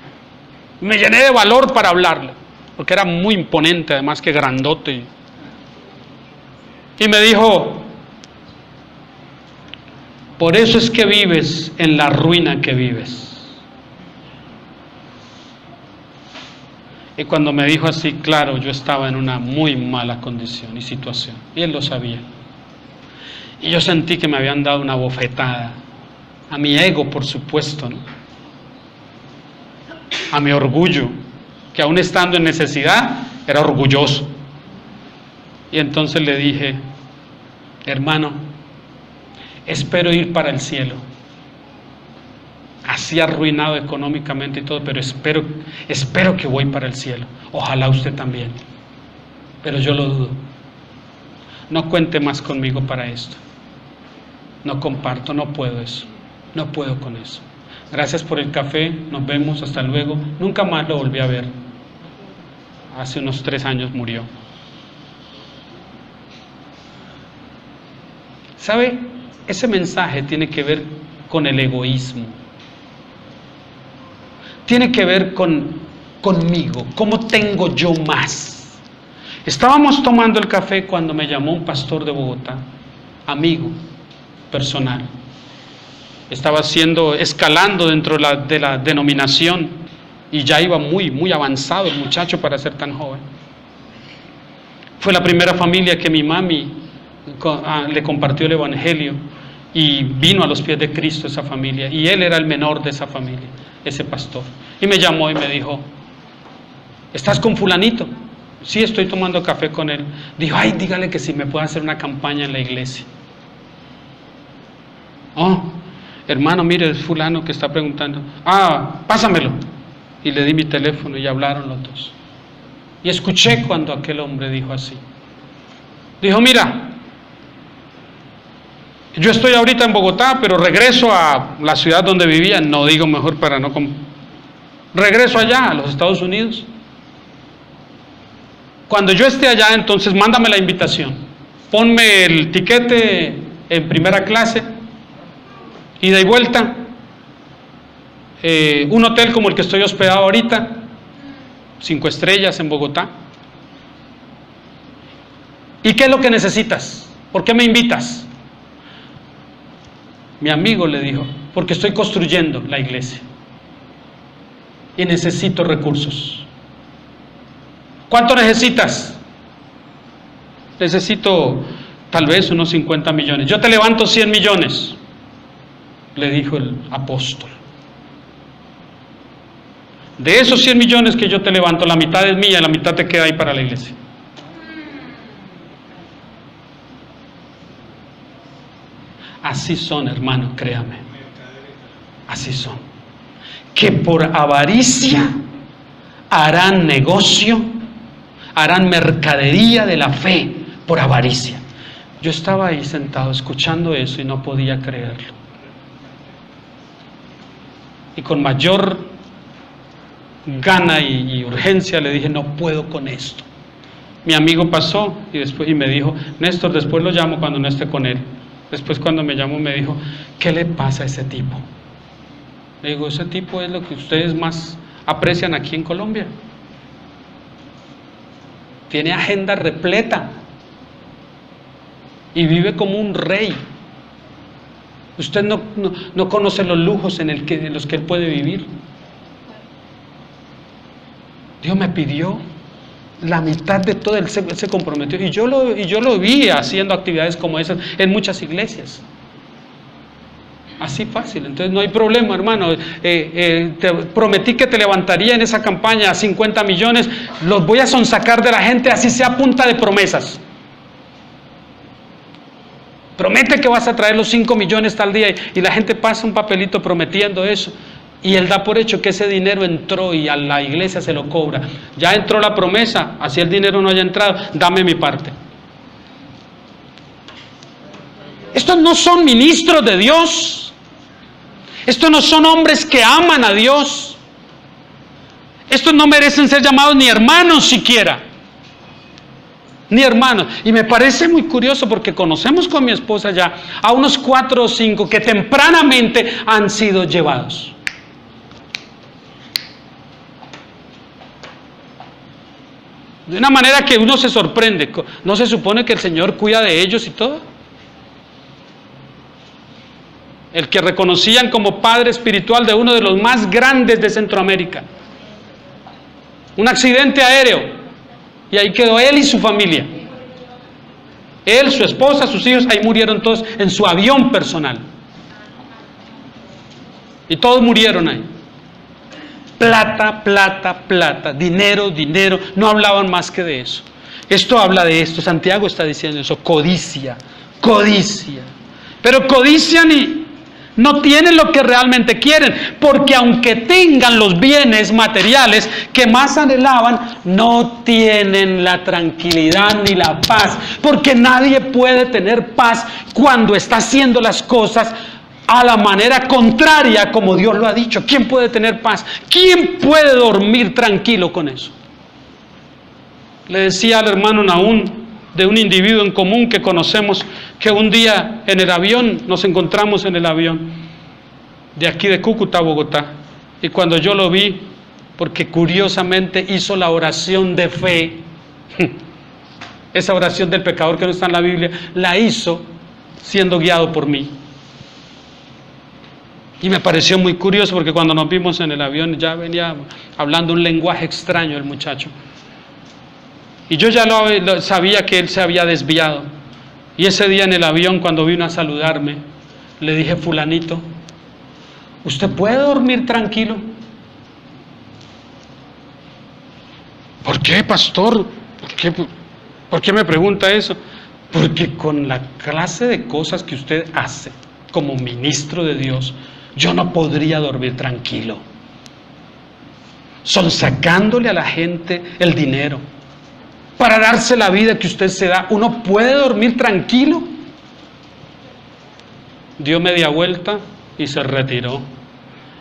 Me llené de valor para hablarle, porque era muy imponente, además que grandote. Y me dijo, por eso es que vives en la ruina que vives. Y cuando me dijo así, claro, yo estaba en una muy mala condición y situación, y él lo sabía. Y yo sentí que me habían dado una bofetada, a mi ego, por supuesto, ¿no? A mi orgullo, que aún estando en necesidad, era orgulloso. Y entonces le dije, hermano, espero ir para el cielo. Así arruinado económicamente y todo, pero espero que voy para el cielo. Ojalá usted también. Pero yo lo dudo. No cuente más conmigo para esto. No comparto, no puedo eso. No puedo con eso. gracias por el café, nos vemos, hasta luego. Nunca más lo volví a ver. Hace unos 3 años murió. ¿Sabe? Ese mensaje tiene que ver con el egoísmo. Tiene que ver conmigo. ¿Cómo tengo yo más? Estábamos tomando el café cuando me llamó un pastor de Bogotá, amigo personal. Estaba escalando dentro de la denominación y ya iba muy avanzado el muchacho para ser tan joven. Fue la primera familia que mi mami le compartió el evangelio y vino a los pies de Cristo esa familia, y él era el menor de esa familia, ese pastor, y me llamó y me dijo: ¿estás con fulanito? Sí, estoy tomando café con él. Dijo: ay, dígale que si me puede hacer una campaña en la iglesia. Oh, hermano, mire, es fulano que está preguntando. Pásamelo. Y le di mi teléfono y hablaron los dos. Y escuché cuando aquel hombre dijo así. Dijo: mira, yo estoy ahorita en Bogotá, pero regreso a la ciudad donde vivía. No digo mejor para no... Regreso allá, a los Estados Unidos. Cuando yo esté allá, entonces mándame la invitación. Ponme el tiquete en primera clase, ida y vuelta. Un hotel como el que estoy hospedado ahorita, 5 estrellas en Bogotá. ¿Y qué es lo que necesitas? ¿Por qué me invitas? Mi amigo le dijo: porque estoy construyendo la iglesia y necesito recursos. ¿Cuánto necesitas? Necesito tal vez unos 50 millones. Yo te levanto 100 millones, le dijo el apóstol. De esos 100 millones que yo te levanto, la mitad es mía, la mitad te queda ahí para la iglesia. Así son, hermano, créame. Así son. Que por avaricia harán negocio, harán mercadería de la fe por avaricia. Yo estaba ahí sentado escuchando eso y no podía creerlo. Y con mayor gana y urgencia le dije: no puedo con esto. Mi amigo pasó y me dijo: Néstor, después lo llamo cuando no esté con él. Después, cuando me llamó, me dijo: ¿qué le pasa a ese tipo? Le digo: ese tipo es lo que ustedes más aprecian aquí en Colombia. Tiene agenda repleta y vive como un rey. Usted no conoce los lujos en los que él puede vivir. Dios me pidió la mitad de todo, él se comprometió, y yo lo vi haciendo actividades como esas en muchas iglesias. Así fácil. Entonces no hay problema, hermano. Te prometí que te levantaría en esa campaña 50 millones, los voy a sonsacar de la gente, así sea a punta de promesas. Promete que vas a traer los 5 millones tal día, y la gente pasa un papelito prometiendo eso. Y él da por hecho que ese dinero entró y a la iglesia se lo cobra. Ya entró la promesa, así el dinero no haya entrado, dame mi parte. Estos no son ministros de Dios. Estos no son hombres que aman a Dios. Estos no merecen ser llamados ni hermanos siquiera. Ni hermanos. Y me parece muy curioso porque conocemos con mi esposa ya a unos 4 o 5 que tempranamente han sido llevados. De una manera que uno se sorprende. ¿No se supone que el Señor cuida de ellos y todo? El que reconocían como padre espiritual de uno de los más grandes de Centroamérica. Un accidente aéreo. Y ahí quedó él y su familia. Él, su esposa, sus hijos, ahí murieron todos en su avión personal. Y todos murieron ahí. Plata, plata, plata, dinero, dinero, no hablaban más que de eso. Esto habla de esto, Santiago está diciendo eso, codicia, codicia. Pero codician y no tienen lo que realmente quieren, porque aunque tengan los bienes materiales que más anhelaban, no tienen la tranquilidad ni la paz, porque nadie puede tener paz cuando está haciendo las cosas a la manera contraria como Dios lo ha dicho. ¿Quién puede tener paz? ¿Quién puede dormir tranquilo con eso? Le decía al hermano Nahum de un individuo en común que conocemos, que un día en el avión, nos encontramos en el avión de aquí de Cúcuta a Bogotá, y cuando yo lo vi, porque curiosamente hizo la oración de fe, esa oración del pecador que no está en la Biblia, la hizo siendo guiado por mí. Y me pareció muy curioso porque cuando nos vimos en el avión ya venía hablando un lenguaje extraño el muchacho. Y yo ya sabía que él se había desviado. Y ese día en el avión, cuando vino a saludarme, le dije: fulanito, ¿usted puede dormir tranquilo? ¿Por qué, pastor? ¿Por qué me pregunta eso? Porque con la clase de cosas que usted hace como ministro de Dios, yo no podría dormir tranquilo. Sonsacándole a la gente el dinero para darse la vida que usted se da, ¿uno puede dormir tranquilo? Dio media vuelta y se retiró.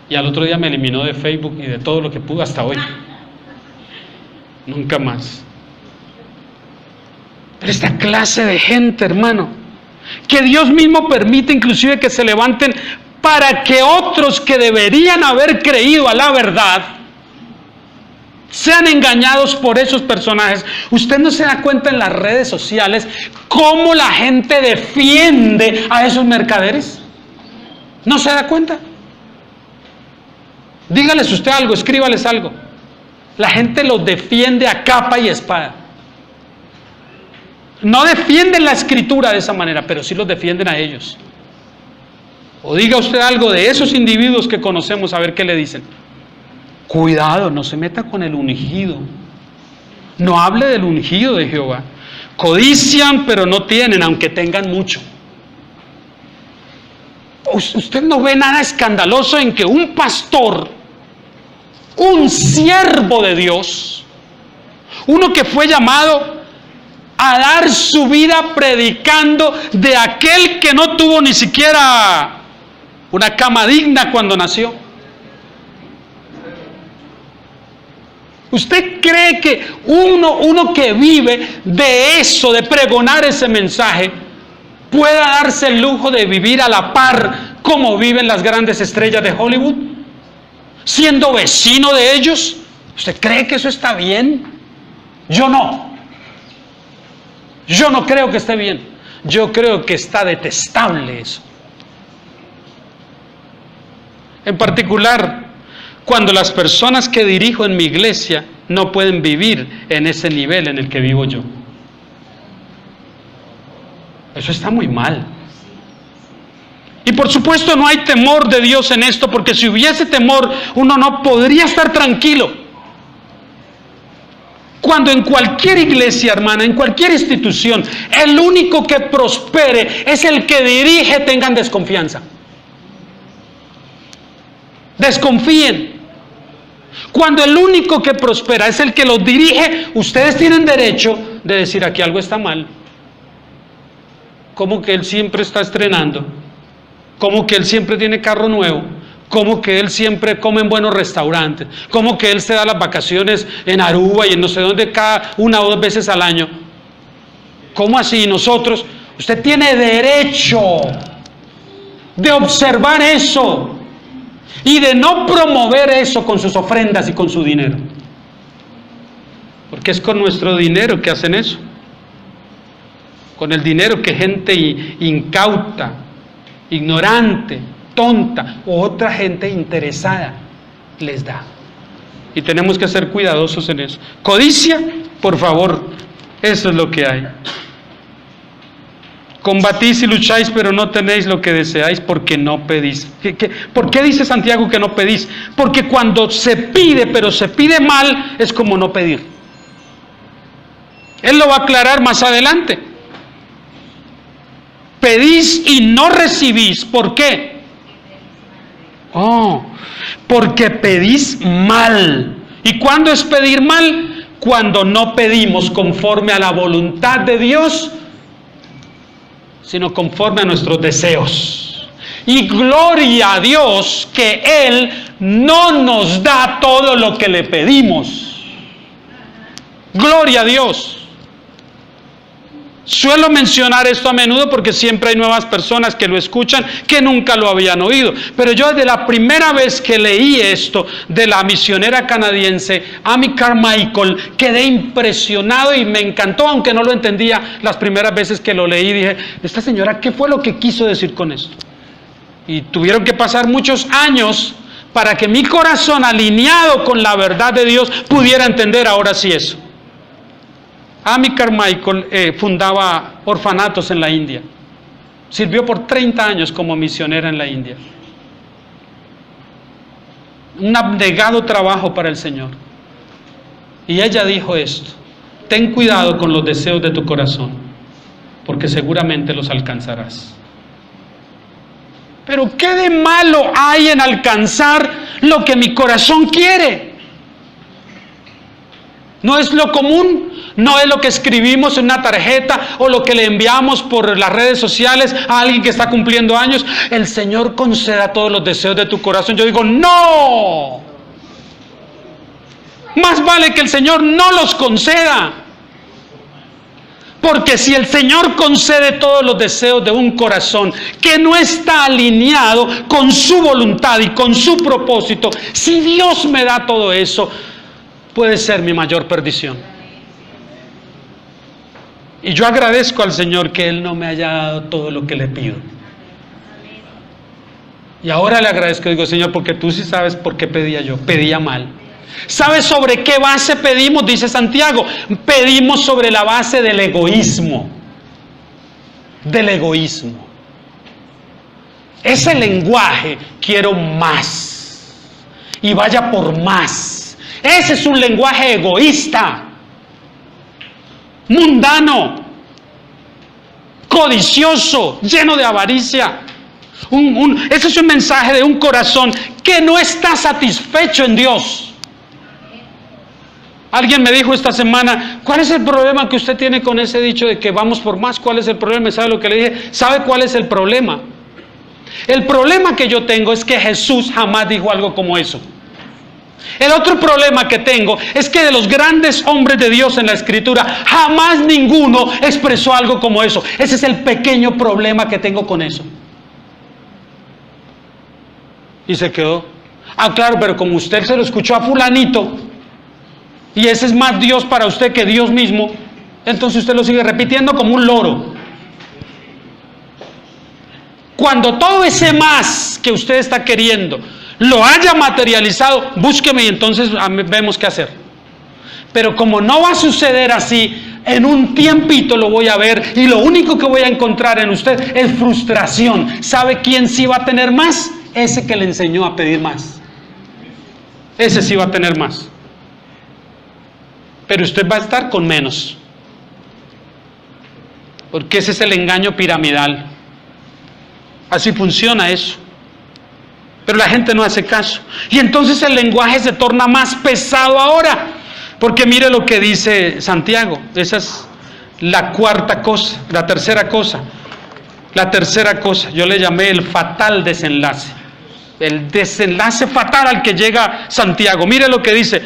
Y al otro día me eliminó de Facebook y de todo lo que pudo hasta hoy. Nunca más. Pero esta clase de gente, hermano, que Dios mismo permite inclusive que se levanten para que otros que deberían haber creído a la verdad sean engañados por esos personajes. Usted no se da cuenta en las redes sociales cómo la gente defiende a esos mercaderes. ¿No se da cuenta? Dígales usted algo, escríbales algo. La gente los defiende a capa y espada. No defienden la escritura de esa manera, pero sí los defienden a ellos. O diga usted algo de esos individuos que conocemos, a ver qué le dicen. Cuidado, no se meta con el ungido. No hable del ungido de Jehová. Codician, pero no tienen, aunque tengan mucho. Usted no ve nada escandaloso en que un pastor, un siervo de Dios, uno que fue llamado a dar su vida predicando de aquel que no tuvo ni siquiera una cama digna cuando nació. ¿Usted cree que uno que vive de eso, de pregonar ese mensaje, pueda darse el lujo de vivir a la par como viven las grandes estrellas de Hollywood? Siendo vecino de ellos. ¿Usted cree que eso está bien? Yo no. Yo no creo que esté bien. Yo creo que está detestable eso. En particular, cuando las personas que dirijo en mi iglesia no pueden vivir en ese nivel en el que vivo yo. Eso está muy mal. Y por supuesto no hay temor de Dios en esto, porque si hubiese temor, uno no podría estar tranquilo. Cuando en cualquier iglesia, hermana, en cualquier institución, el único que prospere es el que dirige, tengan desconfianza. Desconfíen. Cuando el único que prospera es el que los dirige, ustedes tienen derecho de decir: aquí algo está mal. ¿Cómo que él siempre está estrenando? ¿Cómo que él siempre tiene carro nuevo? ¿Cómo que él siempre come en buenos restaurantes? ¿Cómo que él se da las vacaciones en Aruba y en no sé dónde cada 1 o 2 veces al año? ¿Cómo así? Nosotros, usted tiene derecho de observar eso y de no promover eso con sus ofrendas y con su dinero. Porque es con nuestro dinero que hacen eso. Con el dinero que gente incauta, ignorante, tonta o otra gente interesada les da. Y tenemos que ser cuidadosos en eso. Codicia, por favor, eso es lo que hay. Combatís y lucháis, pero no tenéis lo que deseáis porque no pedís. ¿Por qué dice Santiago que no pedís? Porque cuando se pide, pero se pide mal, es como no pedir. Él lo va a aclarar más adelante. Pedís y no recibís. ¿Por qué? Porque pedís mal. ¿Y cuándo es pedir mal? Cuando no pedimos conforme a la voluntad de Dios, sino conforme a nuestros deseos. Y gloria a Dios que Él no nos da todo lo que le pedimos. Gloria a Dios. Suelo mencionar esto a menudo porque siempre hay nuevas personas que lo escuchan que nunca lo habían oído. Pero yo desde la primera vez que leí esto de la misionera canadiense Amy Carmichael quedé impresionado y me encantó, aunque no lo entendía las primeras veces que lo leí. Dije, esta señora, ¿qué fue lo que quiso decir con esto? Y tuvieron que pasar muchos años para que mi corazón, alineado con la verdad de Dios, pudiera entender ahora sí eso. Amy Carmichael fundaba orfanatos en la India. Sirvió por 30 años como misionera en la India. Un abnegado trabajo para el Señor. Y ella dijo esto: ten cuidado con los deseos de tu corazón, porque seguramente los alcanzarás. Pero ¿qué de malo hay en alcanzar lo que mi corazón quiere? ¿No es lo común? ¿No es lo que escribimos en una tarjeta o lo que le enviamos por las redes sociales a alguien que está cumpliendo años? El Señor conceda todos los deseos de tu corazón. Yo digo, ¡no! Más vale que el Señor no los conceda. Porque si el Señor concede todos los deseos de un corazón que no está alineado con su voluntad y con su propósito, si Dios me da todo eso, puede ser mi mayor perdición. Y yo agradezco al Señor que Él no me haya dado todo lo que le pido. Y ahora le agradezco, digo, Señor, porque tú sí sabes por qué pedía yo. Pedía mal. ¿Sabes sobre qué base pedimos? Dice Santiago. Pedimos sobre la base del egoísmo. Del egoísmo. Ese lenguaje, quiero más. Y vaya por más. Ese es un lenguaje egoísta. Mundano. Codicioso. Lleno de avaricia. Ese es un mensaje de un corazón que no está satisfecho en Dios. Alguien me dijo esta semana, ¿cuál es el problema que usted tiene con ese dicho de que vamos por más? ¿Cuál es el problema? ¿Sabe lo que le dije? ¿Sabe cuál es el problema? El problema que yo tengo es que Jesús jamás dijo algo como eso. El otro problema que tengo es que de los grandes hombres de Dios en la Escritura, jamás ninguno expresó algo como eso. Ese es el pequeño problema que tengo con eso. Y se quedó. Ah, claro, pero como usted se lo escuchó a fulanito, y ese es más Dios para usted que Dios mismo, entonces usted lo sigue repitiendo como un loro. Cuando todo ese más que usted está queriendo lo haya materializado, búsqueme y entonces vemos qué hacer. Pero como no va a suceder así, en un tiempito lo voy a ver y lo único que voy a encontrar en usted es frustración. ¿Sabe quién sí va a tener más? Ese que le enseñó a pedir más. Ese sí va a tener más. Pero usted va a estar con menos. Porque ese es el engaño piramidal. Así funciona eso. Pero la gente no hace caso. Y entonces el lenguaje se torna más pesado ahora. Porque mire lo que dice Santiago. Esa es la cuarta cosa, la tercera cosa. La tercera cosa, yo le llamé el fatal desenlace. El desenlace fatal al que llega Santiago. Mire lo que dice.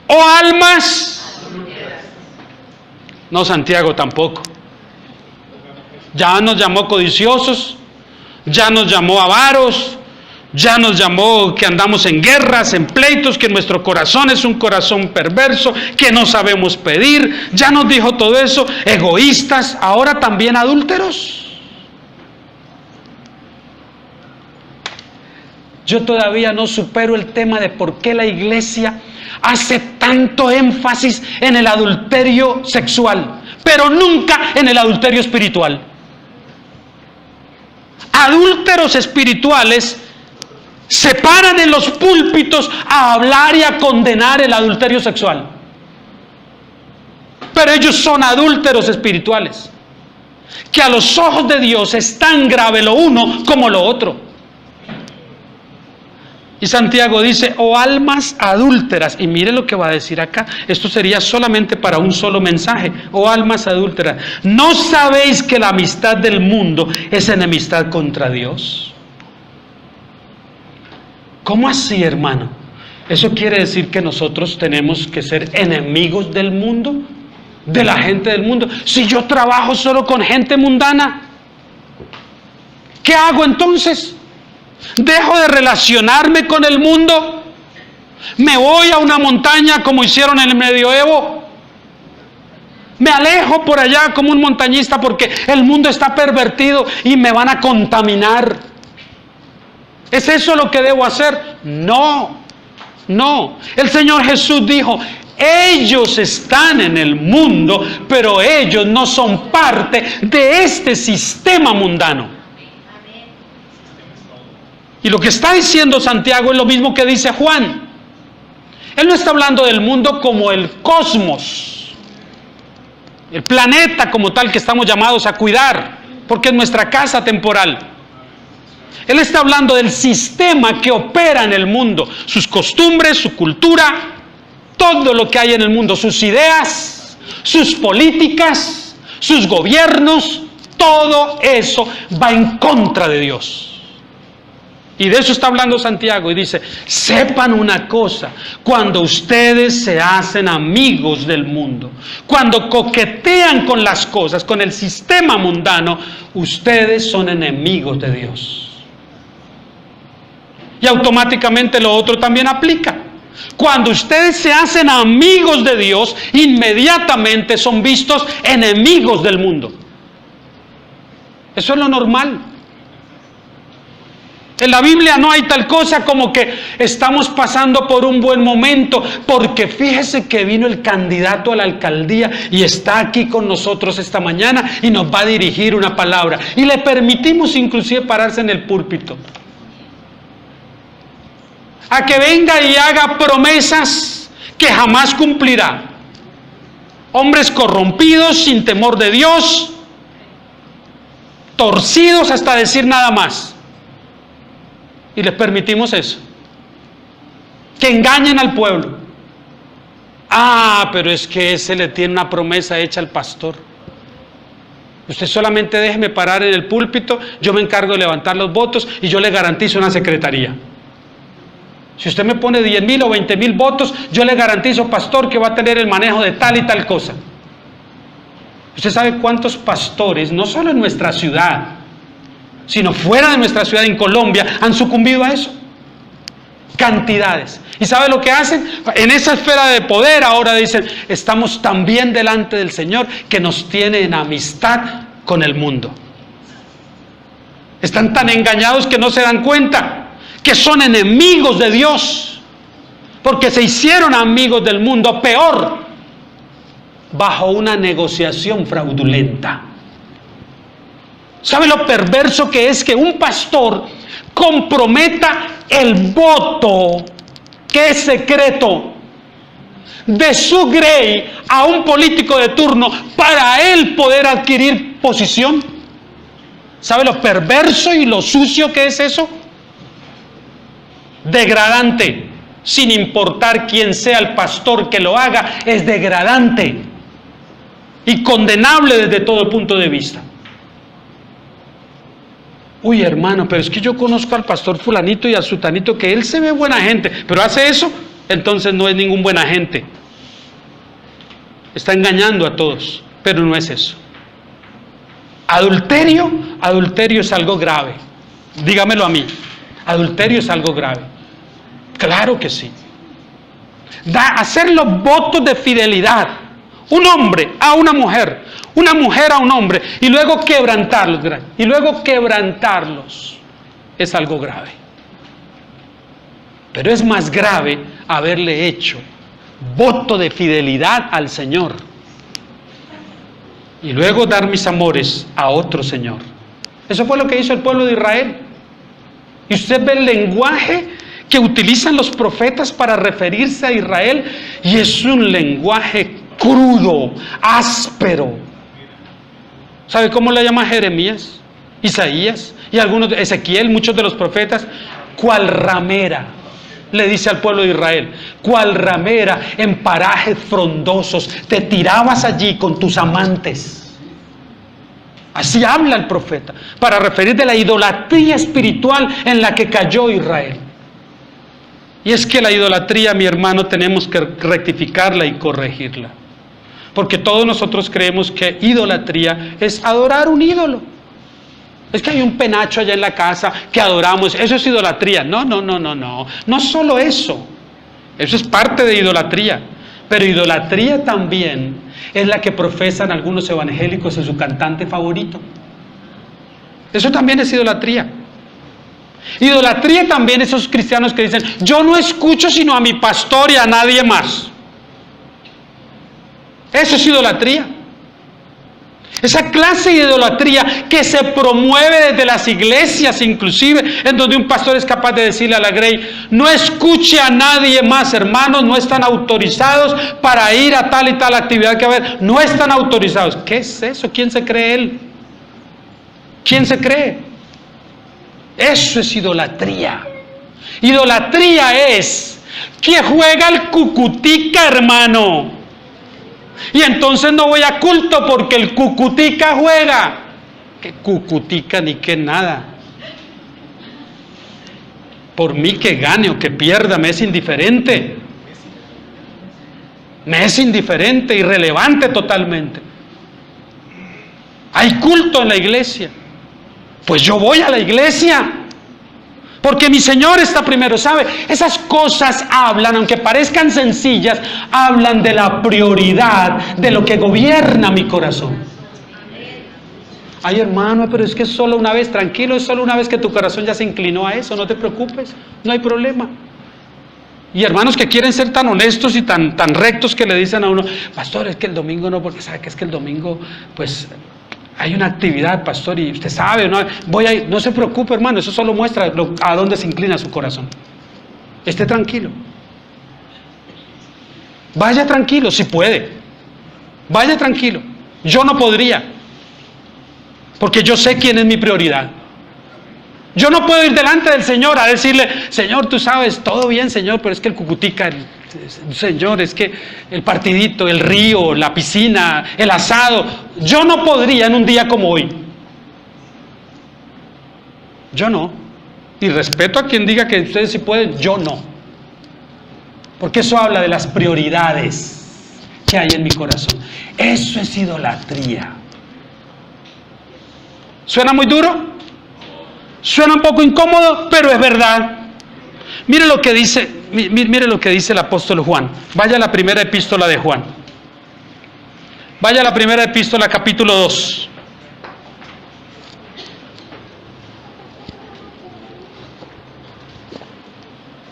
Oh almas. No, Santiago tampoco. Ya nos llamó codiciosos, ya nos llamó avaros, ya nos llamó que andamos en guerras, en pleitos, que nuestro corazón es un corazón perverso, que no sabemos pedir, ya nos dijo todo eso, egoístas, ahora también adúlteros. Yo todavía no supero el tema de por qué la iglesia hace tanto énfasis en el adulterio sexual, pero nunca en el adulterio espiritual. Adúlteros espirituales se paran en los púlpitos a hablar y a condenar el adulterio sexual, pero ellos son adúlteros espirituales, que a los ojos de Dios es tan grave lo uno como lo otro. Y Santiago dice, oh almas adúlteras, y mire lo que va a decir acá, esto sería solamente para un solo mensaje, oh almas adúlteras, ¿no sabéis que la amistad del mundo es enemistad contra Dios? ¿Cómo así, hermano? ¿Eso quiere decir que nosotros tenemos que ser enemigos del mundo? ¿De la gente del mundo? Si yo trabajo solo con gente mundana, ¿qué hago entonces? ¿Dejo de relacionarme con el mundo? ¿Me voy a una montaña como hicieron en el medioevo? ¿Me alejo por allá como un montañista porque el mundo está pervertido y me van a contaminar? ¿Es eso lo que debo hacer? No, no. El Señor Jesús dijo, ellos están en el mundo, pero ellos no son parte de este sistema mundano. Y lo que está diciendo Santiago es lo mismo que dice Juan. Él no está hablando del mundo como el cosmos, el planeta como tal que estamos llamados a cuidar, porque es nuestra casa temporal. Él está hablando del sistema que opera en el mundo, sus costumbres, su cultura, todo lo que hay en el mundo, sus ideas, sus políticas, sus gobiernos, todo eso va en contra de Dios. Y de eso está hablando Santiago y dice, sepan una cosa, cuando ustedes se hacen amigos del mundo, cuando coquetean con las cosas, con el sistema mundano, ustedes son enemigos de Dios. Y automáticamente lo otro también aplica. Cuando ustedes se hacen amigos de Dios, inmediatamente son vistos enemigos del mundo. Eso es lo normal. En la Biblia no hay tal cosa como que estamos pasando por un buen momento, porque fíjese que vino el candidato a la alcaldía y está aquí con nosotros esta mañana y nos va a dirigir una palabra. Y le permitimos inclusive pararse en el púlpito. A que venga y haga promesas que jamás cumplirá. Hombres corrompidos, sin temor de Dios, torcidos hasta decir nada más. Y les permitimos eso. Que engañen al pueblo. Ah, pero es que ese le tiene una promesa hecha al pastor. Usted solamente déjeme parar en el púlpito, yo me encargo de levantar los votos y yo le garantizo una secretaría. Si usted me pone 10,000 o 20,000 votos, yo le garantizo, pastor, que va a tener el manejo de tal y tal cosa. ¿Usted sabe cuántos pastores, no solo en nuestra ciudad, sino fuera de nuestra ciudad, en Colombia, han sucumbido a eso? Cantidades. ¿Y sabe lo que hacen? En esa esfera de poder ahora dicen, estamos tan bien delante del Señor que nos tiene en amistad con el mundo. Están tan engañados que no se dan cuenta que son enemigos de Dios, porque se hicieron amigos del mundo, peor, bajo una negociación fraudulenta. ¿Sabe lo perverso que es que un pastor comprometa el voto, que es secreto, de su grey a un político de turno para él poder adquirir posición? ¿Sabe lo perverso y lo sucio que es eso? Degradante, sin importar quién sea el pastor que lo haga, es degradante y condenable desde todo punto de vista. Uy, hermano, pero es que yo conozco al pastor fulanito y al sutanito que él se ve buena gente, pero hace eso, entonces no es ningún buena gente. Está engañando a todos, pero no es eso. Adulterio es algo grave. Dígamelo a mí. Adulterio es algo grave. Claro que sí. Hacer los votos de fidelidad, un hombre a una mujer a un hombre, y luego quebrantarlos, es algo grave. Pero es más grave haberle hecho voto de fidelidad al Señor y luego dar mis amores a otro Señor. Eso fue lo que hizo el pueblo de Israel. Y usted ve el lenguaje que utilizan los profetas para referirse a Israel, y es un lenguaje crudo, áspero. ¿Sabe cómo le llama Jeremías, Isaías y algunos, Ezequiel, muchos de los profetas? Cual ramera, le dice al pueblo de Israel, cual ramera en parajes frondosos, te tirabas allí con tus amantes. Así habla el profeta, para referir de la idolatría espiritual en la que cayó Israel. Y es que la idolatría, mi hermano, tenemos que rectificarla y corregirla. Porque todos nosotros creemos que idolatría es adorar un ídolo. Es que hay un penacho allá en la casa que adoramos, eso es idolatría. No, no solo eso. Eso es parte de idolatría. Pero idolatría también es la que profesan algunos evangélicos en su cantante favorito. Eso también es idolatría. Idolatría también esos cristianos que dicen, yo no escucho sino a mi pastor y a nadie más. Eso es idolatría. Esa clase de idolatría que se promueve desde las iglesias inclusive, en donde un pastor es capaz de decirle a la grey, no escuche a nadie más, hermanos, no están autorizados para ir a tal y tal actividad que va a haber, no están autorizados. ¿Qué es eso? ¿Quién se cree él? ¿Quién se cree? Eso es idolatría. Idolatría es que juega el cucutica, hermano. Y entonces no voy a culto porque el cucutica juega. ¿Qué cucutica ni qué nada? Por mí que gane o que pierda, me es indiferente. Me es indiferente, irrelevante totalmente. Hay culto en la iglesia. Pues yo voy a la iglesia. Porque mi Señor está primero, ¿sabe? Esas cosas hablan, aunque parezcan sencillas, hablan de la prioridad, de lo que gobierna mi corazón. Ay, hermano, pero es que es solo una vez, tranquilo, es solo una vez que tu corazón ya se inclinó a eso, no te preocupes, no hay problema. Y hermanos que quieren ser tan honestos y tan rectos que le dicen a uno, pastor, es que el domingo no, porque sabe que es que el domingo, pues... hay una actividad, pastor, y usted sabe, no, voy a ir. No se preocupe, hermano, eso solo muestra a dónde se inclina su corazón. Esté tranquilo. Vaya tranquilo, si puede. Vaya tranquilo. Yo no podría, porque yo sé quién es mi prioridad. Yo no puedo ir delante del Señor a decirle, Señor, tú sabes, todo bien, Señor, pero es que el cucutica, Señor, es que el partidito, el río, la piscina, el asado, yo no podría en un día como hoy. Yo no. Y respeto a quien diga que ustedes sí pueden, yo no. Porque eso habla de las prioridades que hay en mi corazón. Eso es idolatría. ¿Suena muy duro? Suena un poco incómodo, pero es verdad. Mire lo que dice el apóstol Juan. Vaya a la primera epístola de Juan. Vaya a la primera epístola, capítulo 2.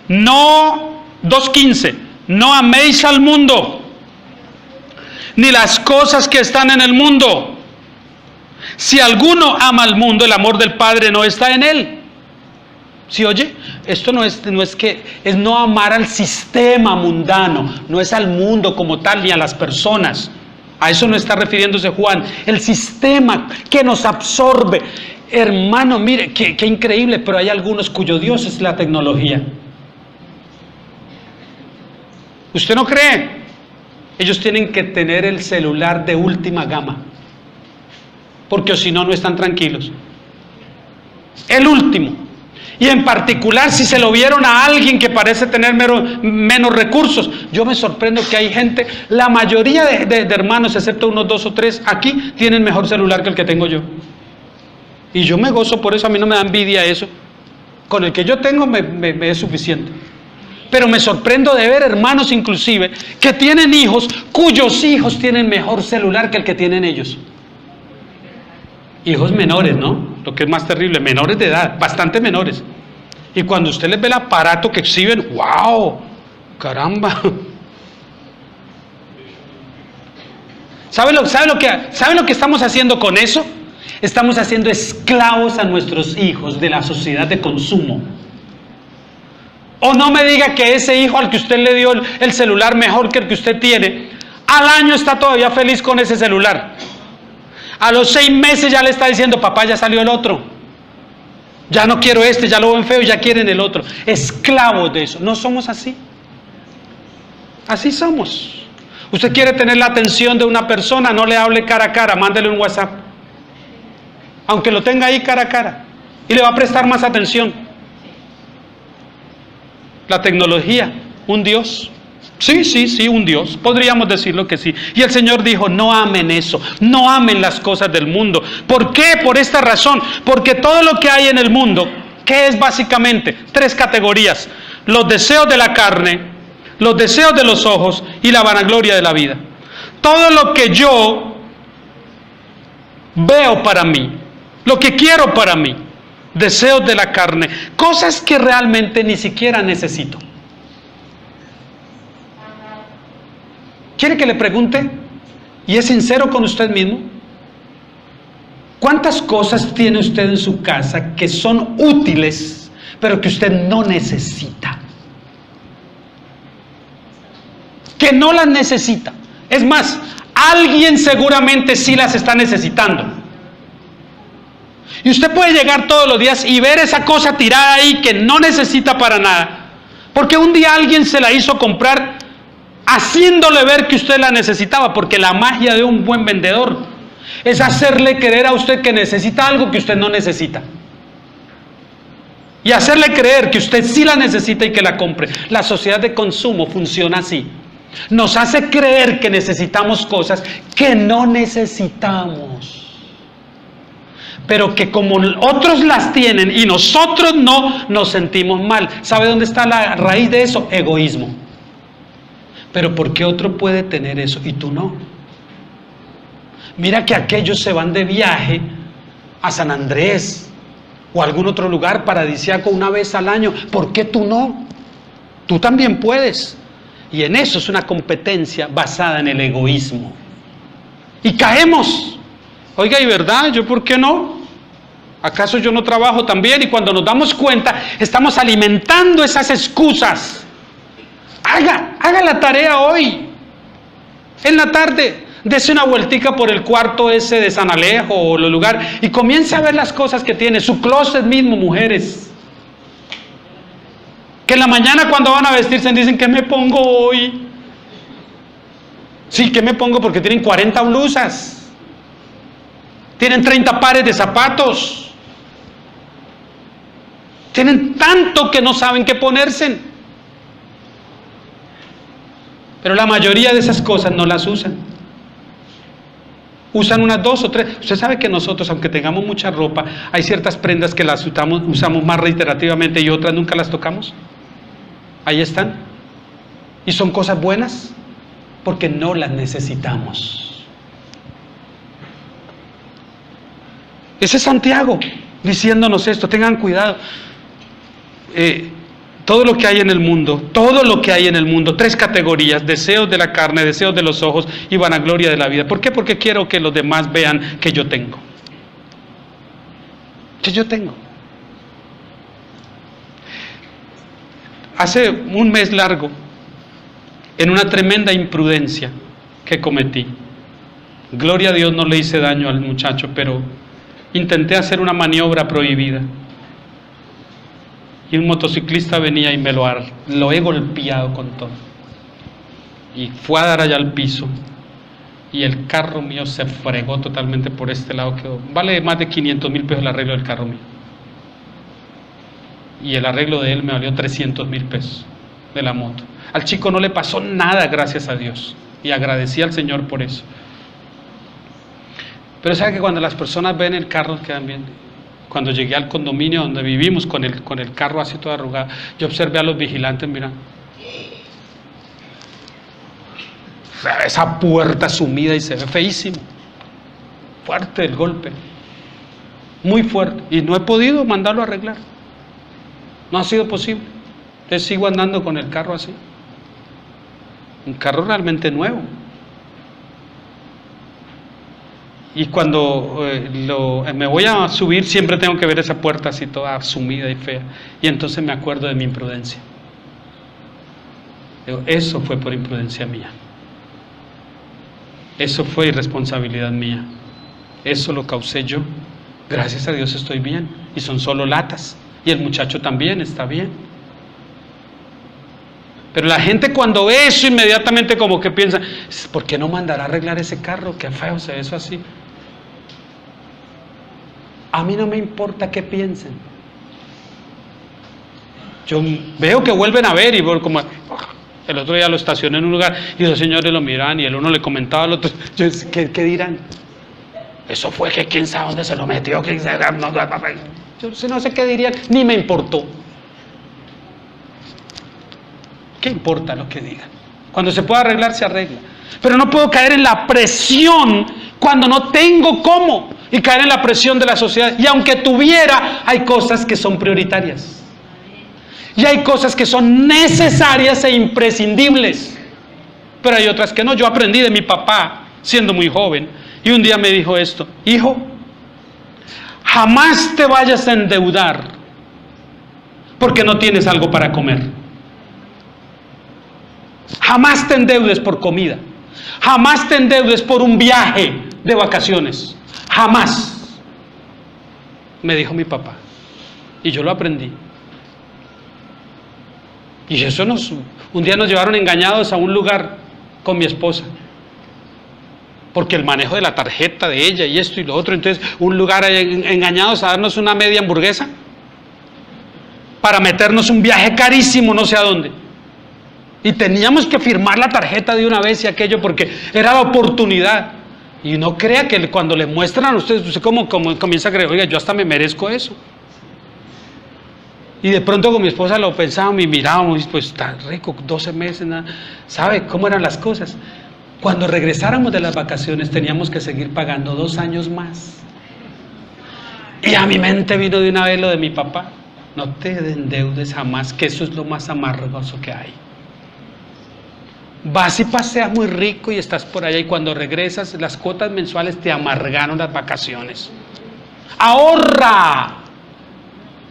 No, 2:15. No améis al mundo, ni las cosas que están en el mundo. Si alguno ama al mundo, el amor del Padre no está en él. ¿Sí oye? Esto no es que es no amar al sistema mundano, no es al mundo como tal ni a las personas. A eso no está refiriéndose Juan. El sistema que nos absorbe. Hermano, mire, qué increíble, pero hay algunos cuyo Dios es la tecnología. ¿Usted no cree? Ellos tienen que tener el celular de última gama, porque si no, no están tranquilos. El último. Y en particular, si se lo vieron a alguien que parece tener menos recursos. Yo me sorprendo que hay gente, la mayoría de hermanos, excepto unos 2 o 3, aquí tienen mejor celular que el que tengo yo. Y yo me gozo por eso, a mí no me da envidia eso. Con el que yo tengo me es suficiente. Pero me sorprendo de ver hermanos inclusive que tienen hijos, cuyos hijos tienen mejor celular que el que tienen ellos. Hijos menores, ¿no? Lo que es más terrible, menores de edad, bastante menores. Y cuando usted les ve el aparato que exhiben, ¡wow! ¡Caramba! ¿Sabe lo que estamos haciendo con eso? Estamos haciendo esclavos a nuestros hijos de la sociedad de consumo. O no me diga que ese hijo al que usted le dio el celular mejor que el que usted tiene, al año está todavía feliz con ese celular. A los 6 meses ya le está diciendo, papá, ya salió el otro. Ya no quiero este, ya lo ven feo, ya quieren el otro. Esclavos de eso. No somos así. Así somos. Usted quiere tener la atención de una persona, no le hable cara a cara, mándele un WhatsApp. Aunque lo tenga ahí cara a cara. Y le va a prestar más atención. la tecnología, un Dios. Sí, un Dios, podríamos decirlo que sí. Y el Señor dijo, no amen eso, no amen las cosas del mundo. ¿Por qué? Por esta razón, porque todo lo que hay en el mundo, ¿qué es básicamente? 3 categorías: los deseos de la carne, los deseos de los ojos y la vanagloria de la vida. Todo lo que yo veo para mí, lo que quiero para mí, deseos de la carne, cosas que realmente ni siquiera necesito. ¿Quiere que le pregunte? ¿Y es sincero con usted mismo? ¿Cuántas cosas tiene usted en su casa que son útiles, pero que usted no necesita? Que no las necesita. Es más, alguien seguramente sí las está necesitando. Y usted puede llegar todos los días y ver esa cosa tirada ahí que no necesita para nada, porque un día alguien se la hizo comprar haciéndole ver que usted la necesitaba, porque la magia de un buen vendedor es hacerle creer a usted que necesita algo que usted no necesita. Y hacerle creer que usted sí la necesita y que la compre. La sociedad de consumo funciona así. Nos hace creer que necesitamos cosas que no necesitamos, pero que como otros las tienen y nosotros no, nos sentimos mal. ¿Sabe dónde está la raíz de eso? Egoísmo. Pero ¿por qué otro puede tener eso y tú no? Mira que aquellos se van de viaje a San Andrés o a algún otro lugar paradisíaco una vez al año. ¿Por qué tú no? Tú también puedes. Y en eso es una competencia basada en el egoísmo. Y caemos. Oiga, ¿y verdad? ¿Yo por qué no? ¿Acaso yo no trabajo también? Y cuando nos damos cuenta, estamos alimentando esas excusas. Haga la tarea hoy. En la tarde, dése una vueltica por el cuarto ese de San Alejo o los lugares y comience a ver las cosas que tiene. Su closet mismo, mujeres. Que en la mañana cuando van a vestirse dicen, ¿qué me pongo hoy? Sí, ¿qué me pongo? Porque tienen 40 blusas. Tienen 30 pares de zapatos. Tienen tanto que no saben qué ponerse. Pero la mayoría de esas cosas no las usan. Usan unas 2 o 3. Usted sabe que nosotros, aunque tengamos mucha ropa, hay ciertas prendas que las usamos más reiterativamente y otras nunca las tocamos. Ahí están. Y son cosas buenas porque no las necesitamos. Ese es Santiago diciéndonos esto. Tengan cuidado. Todo lo que hay en el mundo, 3 categorías: deseos de la carne, deseos de los ojos y vanagloria de la vida. ¿Por qué? Porque quiero que los demás vean que yo tengo. Que yo tengo. Hace un mes largo, en una tremenda imprudencia que cometí, gloria a Dios no le hice daño al muchacho, pero intenté hacer una maniobra prohibida. Y un motociclista venía y me lo he golpeado con todo. Y fue a dar allá al piso. Y el carro mío se fregó totalmente por este lado. Vale más de 500,000 pesos el arreglo del carro mío. Y el arreglo de él me valió 300,000 pesos de la moto. Al chico no le pasó nada, gracias a Dios. Y agradecí al Señor por eso. Pero sabe que cuando las personas ven el carro quedan bien. Cuando llegué al condominio donde vivimos con el carro así todo arrugado, yo observé a los vigilantes mirando. Esa puerta sumida y se ve feísimo. Fuerte el golpe. Muy fuerte. Y no he podido mandarlo a arreglar. No ha sido posible. Entonces sigo andando con el carro así. Un carro realmente nuevo. Y cuando me voy a subir, siempre tengo que ver esa puerta así toda sumida y fea. Y entonces me acuerdo de mi imprudencia. Digo, eso fue por imprudencia mía. Eso fue irresponsabilidad mía. Eso lo causé yo. Gracias a Dios estoy bien. Y son solo latas. Y el muchacho también está bien. Pero la gente cuando ve eso inmediatamente como que piensa, ¿por qué no mandará a arreglar ese carro? Qué feo se ve eso así. A mí no me importa qué piensen. Yo veo que vuelven a ver y voy como... El otro día lo estacioné en un lugar y los señores lo miraban y el uno le comentaba al otro, yo, ¿qué dirán? Eso fue que quién sabe dónde se lo metió, quién sabe, yo no sé qué dirían, ni me importó. ¿Qué importa lo que digan? Cuando se puede arreglar, se arregla. Pero no puedo caer en la presión cuando no tengo cómo y caer en la presión de la sociedad. Y aunque tuviera, hay cosas que son prioritarias. Y hay cosas que son necesarias e imprescindibles. Pero hay otras que no. Yo aprendí de mi papá, siendo muy joven, y un día me dijo esto: hijo, jamás te vayas a endeudar porque no tienes algo para comer. Jamás te endeudes por comida. Jamás te endeudes por un viaje de vacaciones. Jamás. Me dijo mi papá. Y yo lo aprendí. Y eso un día nos llevaron engañados a un lugar con mi esposa. Porque el manejo de la tarjeta de ella y esto y lo otro. Entonces, un lugar engañados a darnos una media hamburguesa para meternos un viaje carísimo no sé a dónde. Y teníamos que firmar la tarjeta de una vez y aquello porque era la oportunidad. Y no crea que cuando le muestran a ustedes, usted como comienza a creer, oiga, yo hasta me merezco eso. Y de pronto con mi esposa lo pensábamos y mirábamos, pues está rico, 12 meses, nada. ¿Sabe cómo eran las cosas? Cuando regresáramos de las vacaciones teníamos que seguir pagando 2 años más. Y a mi mente vino de una vez lo de mi papá: no te endeudes jamás, que eso es lo más amargoso que hay. Vas y paseas muy rico y estás por allá, y cuando regresas las cuotas mensuales te amargaron las vacaciones. Ahorra,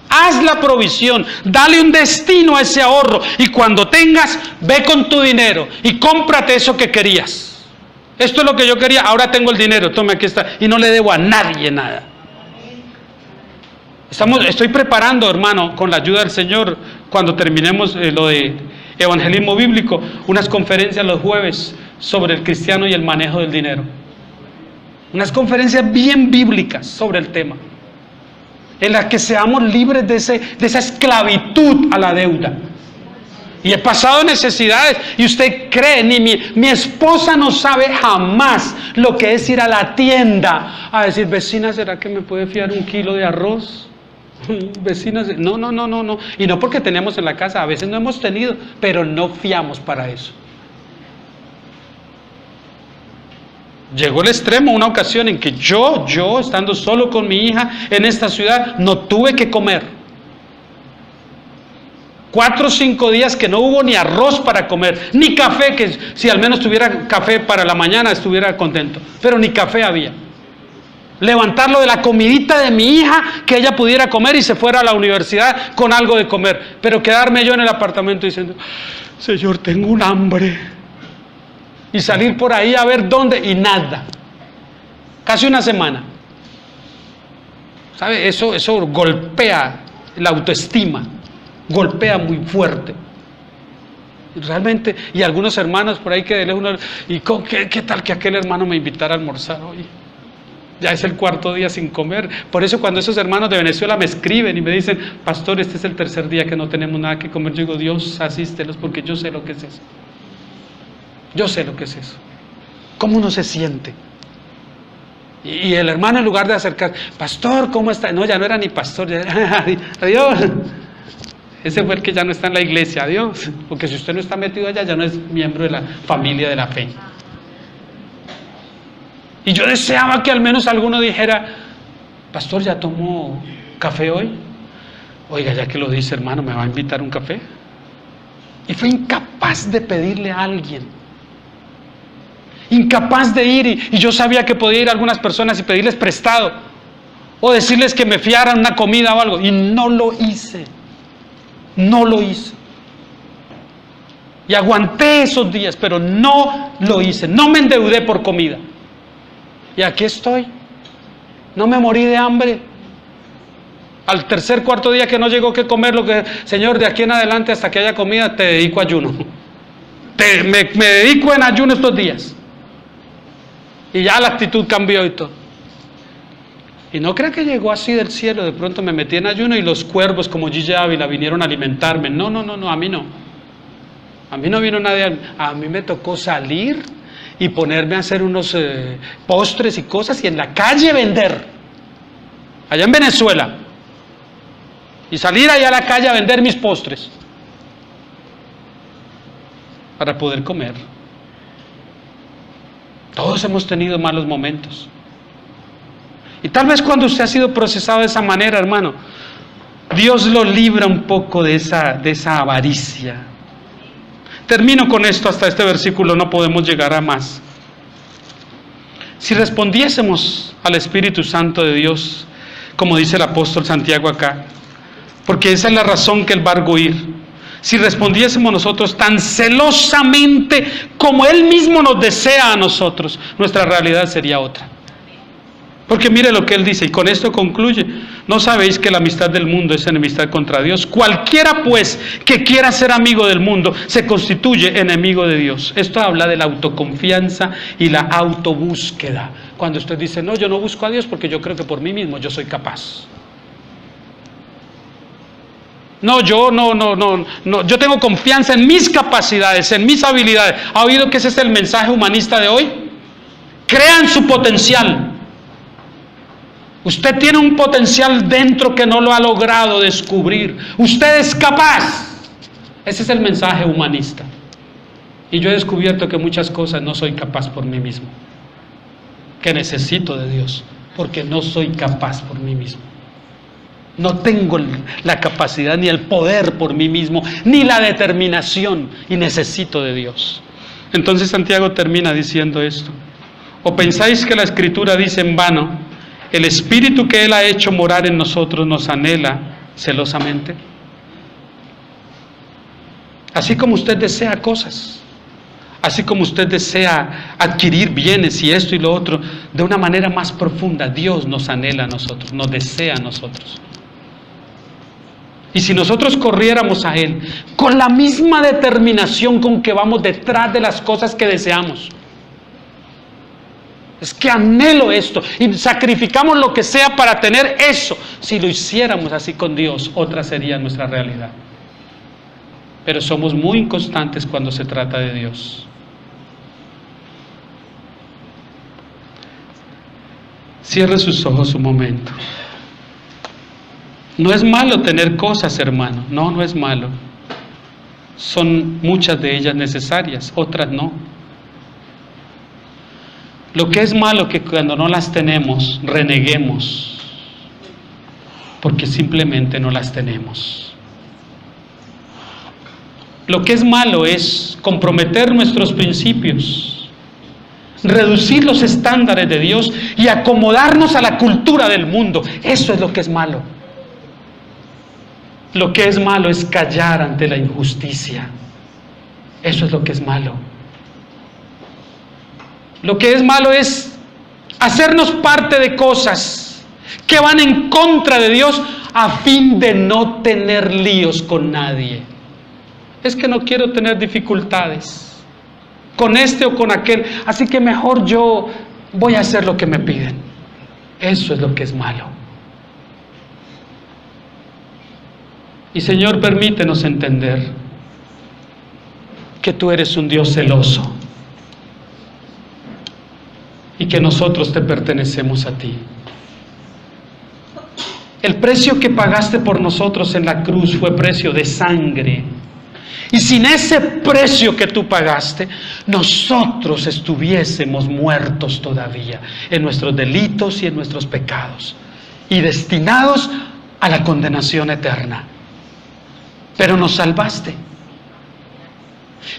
haz la provisión, dale un destino a ese ahorro, y cuando tengas, ve con tu dinero y cómprate eso que querías. Esto es lo que yo quería, ahora tengo el dinero, tome, aquí está, y no le debo a nadie nada. Estoy preparando, hermano, con la ayuda del Señor, cuando terminemos lo de evangelismo bíblico, unas conferencias los jueves sobre el cristiano y el manejo del dinero. Unas conferencias bien bíblicas sobre el tema, en las que seamos libres de esa esclavitud a la deuda. Y he pasado necesidades, y usted cree, ni mi esposa no sabe jamás lo que es ir a la tienda a decir: vecina, ¿será que me puede fiar 1 kilo de arroz? Vecinas, no. Y no porque tenemos en la casa, a veces no hemos tenido, pero no fiamos para eso. Llegó el extremo una ocasión en que yo estando solo con mi hija en esta ciudad, no tuve que comer. 4 o 5 días que no hubo ni arroz para comer, ni café, que si al menos tuviera café para la mañana estuviera contento, pero ni café había. Levantarlo de la comidita de mi hija, que ella pudiera comer y se fuera a la universidad con algo de comer, pero quedarme yo en el apartamento diciendo: Señor, tengo un hambre, y salir por ahí a ver dónde, y nada. Casi una semana. ¿Sabe? Eso golpea la autoestima, golpea muy fuerte. Realmente, y algunos hermanos por ahí que de lejos, ¿y qué tal que aquel hermano me invitara a almorzar hoy? Ya es el 4.º día sin comer. Por eso cuando esos hermanos de Venezuela me escriben y me dicen: pastor, este es el 3er día que no tenemos nada que comer, yo digo: Dios, asístelos, porque yo sé lo que es eso. Yo sé lo que es eso. ¿Cómo uno se siente? Y el hermano, en lugar de acercar: pastor, ¿cómo está? No, ya no era ni pastor, ya era, adiós. Ese fue el que ya no está en la iglesia, adiós. Porque si usted no está metido allá, ya no es miembro de la familia de la fe. Y yo deseaba que al menos alguno dijera: pastor, ¿ya tomó café hoy? Oiga, ya que lo dice, hermano, ¿me va a invitar un café? Y fue incapaz de pedirle a alguien. Incapaz de ir, y yo sabía que podía ir a algunas personas y pedirles prestado, o decirles que me fiaran una comida o algo, y no lo hice. No lo hice. Y aguanté esos días, pero no lo hice. No me endeudé por comida. Y aquí estoy. No me morí de hambre. Al 3.º, 4.º día que no llegó que comer, Señor, de aquí en adelante hasta que haya comida te dedico a ayuno. Me dedico en ayuno estos días. Y ya la actitud cambió y todo. Y no crea que llegó así del cielo, de pronto me metí en ayuno y los cuervos como Gigi Ávila vinieron a alimentarme. No, a mí no. A mí no vino nadie, a mí me tocó salir y ponerme a hacer unos postres y cosas y en la calle vender. Allá en Venezuela. Y salir allá a la calle a vender mis postres. Para poder comer. Todos hemos tenido malos momentos. Y tal vez cuando usted ha sido procesado de esa manera, hermano, Dios lo libra un poco de esa avaricia. Termino con esto, hasta este versículo no podemos llegar a más. Si respondiésemos al Espíritu Santo de Dios, como dice el apóstol Santiago acá, porque esa es la razón que Él va a arguir. Si respondiésemos nosotros tan celosamente como Él mismo nos desea a nosotros, nuestra realidad sería otra. Porque mire lo que Él dice, y con esto concluye: ¿no sabéis que la amistad del mundo es enemistad contra Dios? Cualquiera pues que quiera ser amigo del mundo se constituye enemigo de Dios. Esto habla de la autoconfianza y la autobúsqueda. Cuando usted dice, no, yo no busco a Dios porque yo creo que por mí mismo yo soy capaz. No, yo tengo confianza en mis capacidades, en mis habilidades. ¿Ha oído que ese es el mensaje humanista de hoy? Crean su potencial. Usted tiene un potencial dentro que no lo ha logrado descubrir. Usted es capaz. Ese es el mensaje humanista. Y yo he descubierto que muchas cosas no soy capaz por mí mismo. Que necesito de Dios, porque no soy capaz por mí mismo. No tengo la capacidad ni el poder por mí mismo, ni la determinación, y necesito de Dios. Entonces Santiago termina diciendo esto: ¿o pensáis que la Escritura dice en vano, el Espíritu que Él ha hecho morar en nosotros nos anhela celosamente? Así como usted desea cosas, así como usted desea adquirir bienes y esto y lo otro, de una manera más profunda, Dios nos anhela a nosotros, nos desea a nosotros. Y si nosotros corriéramos a Él con la misma determinación con que vamos detrás de las cosas que deseamos, es que anhelo esto y sacrificamos lo que sea para tener eso. Si lo hiciéramos así con Dios, otra sería nuestra realidad. Pero somos muy inconstantes cuando se trata de Dios. Cierre sus ojos un momento. No es malo tener cosas, hermano. No es malo. Son muchas de ellas necesarias, otras no. Lo que es malo es que cuando no las tenemos, reneguemos, porque simplemente no las tenemos. Lo que es malo es comprometer nuestros principios, reducir los estándares de Dios y acomodarnos a la cultura del mundo. Eso es lo que es malo. Lo que es malo es callar ante la injusticia. Eso es lo que es malo. Lo que es malo es hacernos parte de cosas que van en contra de Dios a fin de no tener líos con nadie. Es que no quiero tener dificultades con este o con aquel, así que mejor yo voy a hacer lo que me piden. Eso es lo que es malo. Y Señor, permítenos entender que tú eres un Dios celoso y que nosotros te pertenecemos a ti. El precio que pagaste por nosotros en la cruz fue precio de sangre. Y sin ese precio que tú pagaste, nosotros estuviésemos muertos todavía en nuestros delitos y en nuestros pecados y destinados a la condenación eterna. Pero nos salvaste.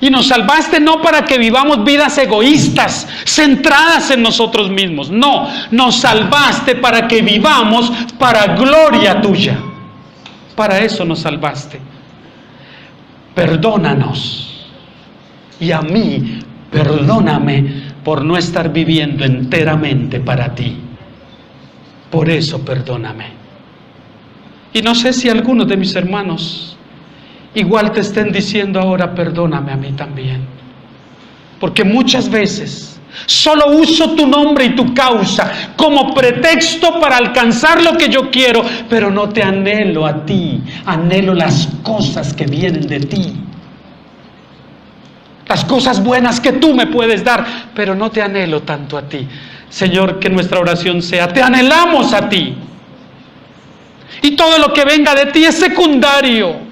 Y nos salvaste no para que vivamos vidas egoístas, centradas en nosotros mismos. No, nos salvaste para que vivamos para gloria tuya. Para eso nos salvaste. Perdónanos. Y a mí, perdóname por no estar viviendo enteramente para ti. Por eso perdóname. Y no sé si algunos de mis hermanos igual te estén diciendo ahora, perdóname a mí también. Porque muchas veces Solo uso tu nombre y tu causa como pretexto para alcanzar lo que yo quiero, pero no te anhelo a ti, anhelo las cosas que vienen de ti. Las cosas buenas que tú me puedes dar, pero no te anhelo tanto a ti. Señor, que nuestra oración sea, te anhelamos a ti. Y todo lo que venga de ti es secundario.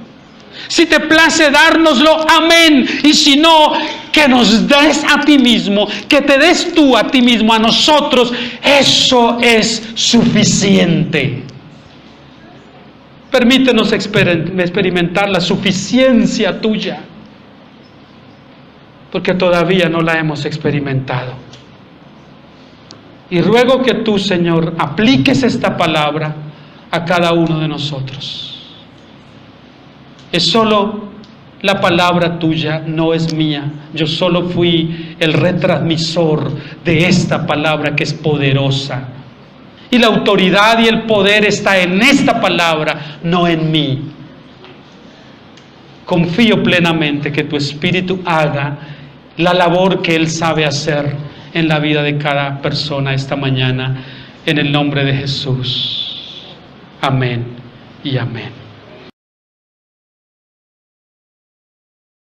Si te place dárnoslo, amén. Y si no, que nos des a ti mismo, que te des tú a ti mismo, a nosotros. Eso es suficiente. Permítenos experimentar la suficiencia tuya, porque todavía no la hemos experimentado. Y ruego que tú, Señor, apliques esta palabra a cada uno de nosotros. Es solo la palabra tuya, no es mía. Yo solo fui el retransmisor de esta palabra que es poderosa. Y la autoridad y el poder está en esta palabra, no en mí. Confío plenamente que tu Espíritu haga la labor que Él sabe hacer en la vida de cada persona esta mañana, en el nombre de Jesús. Amén y amén.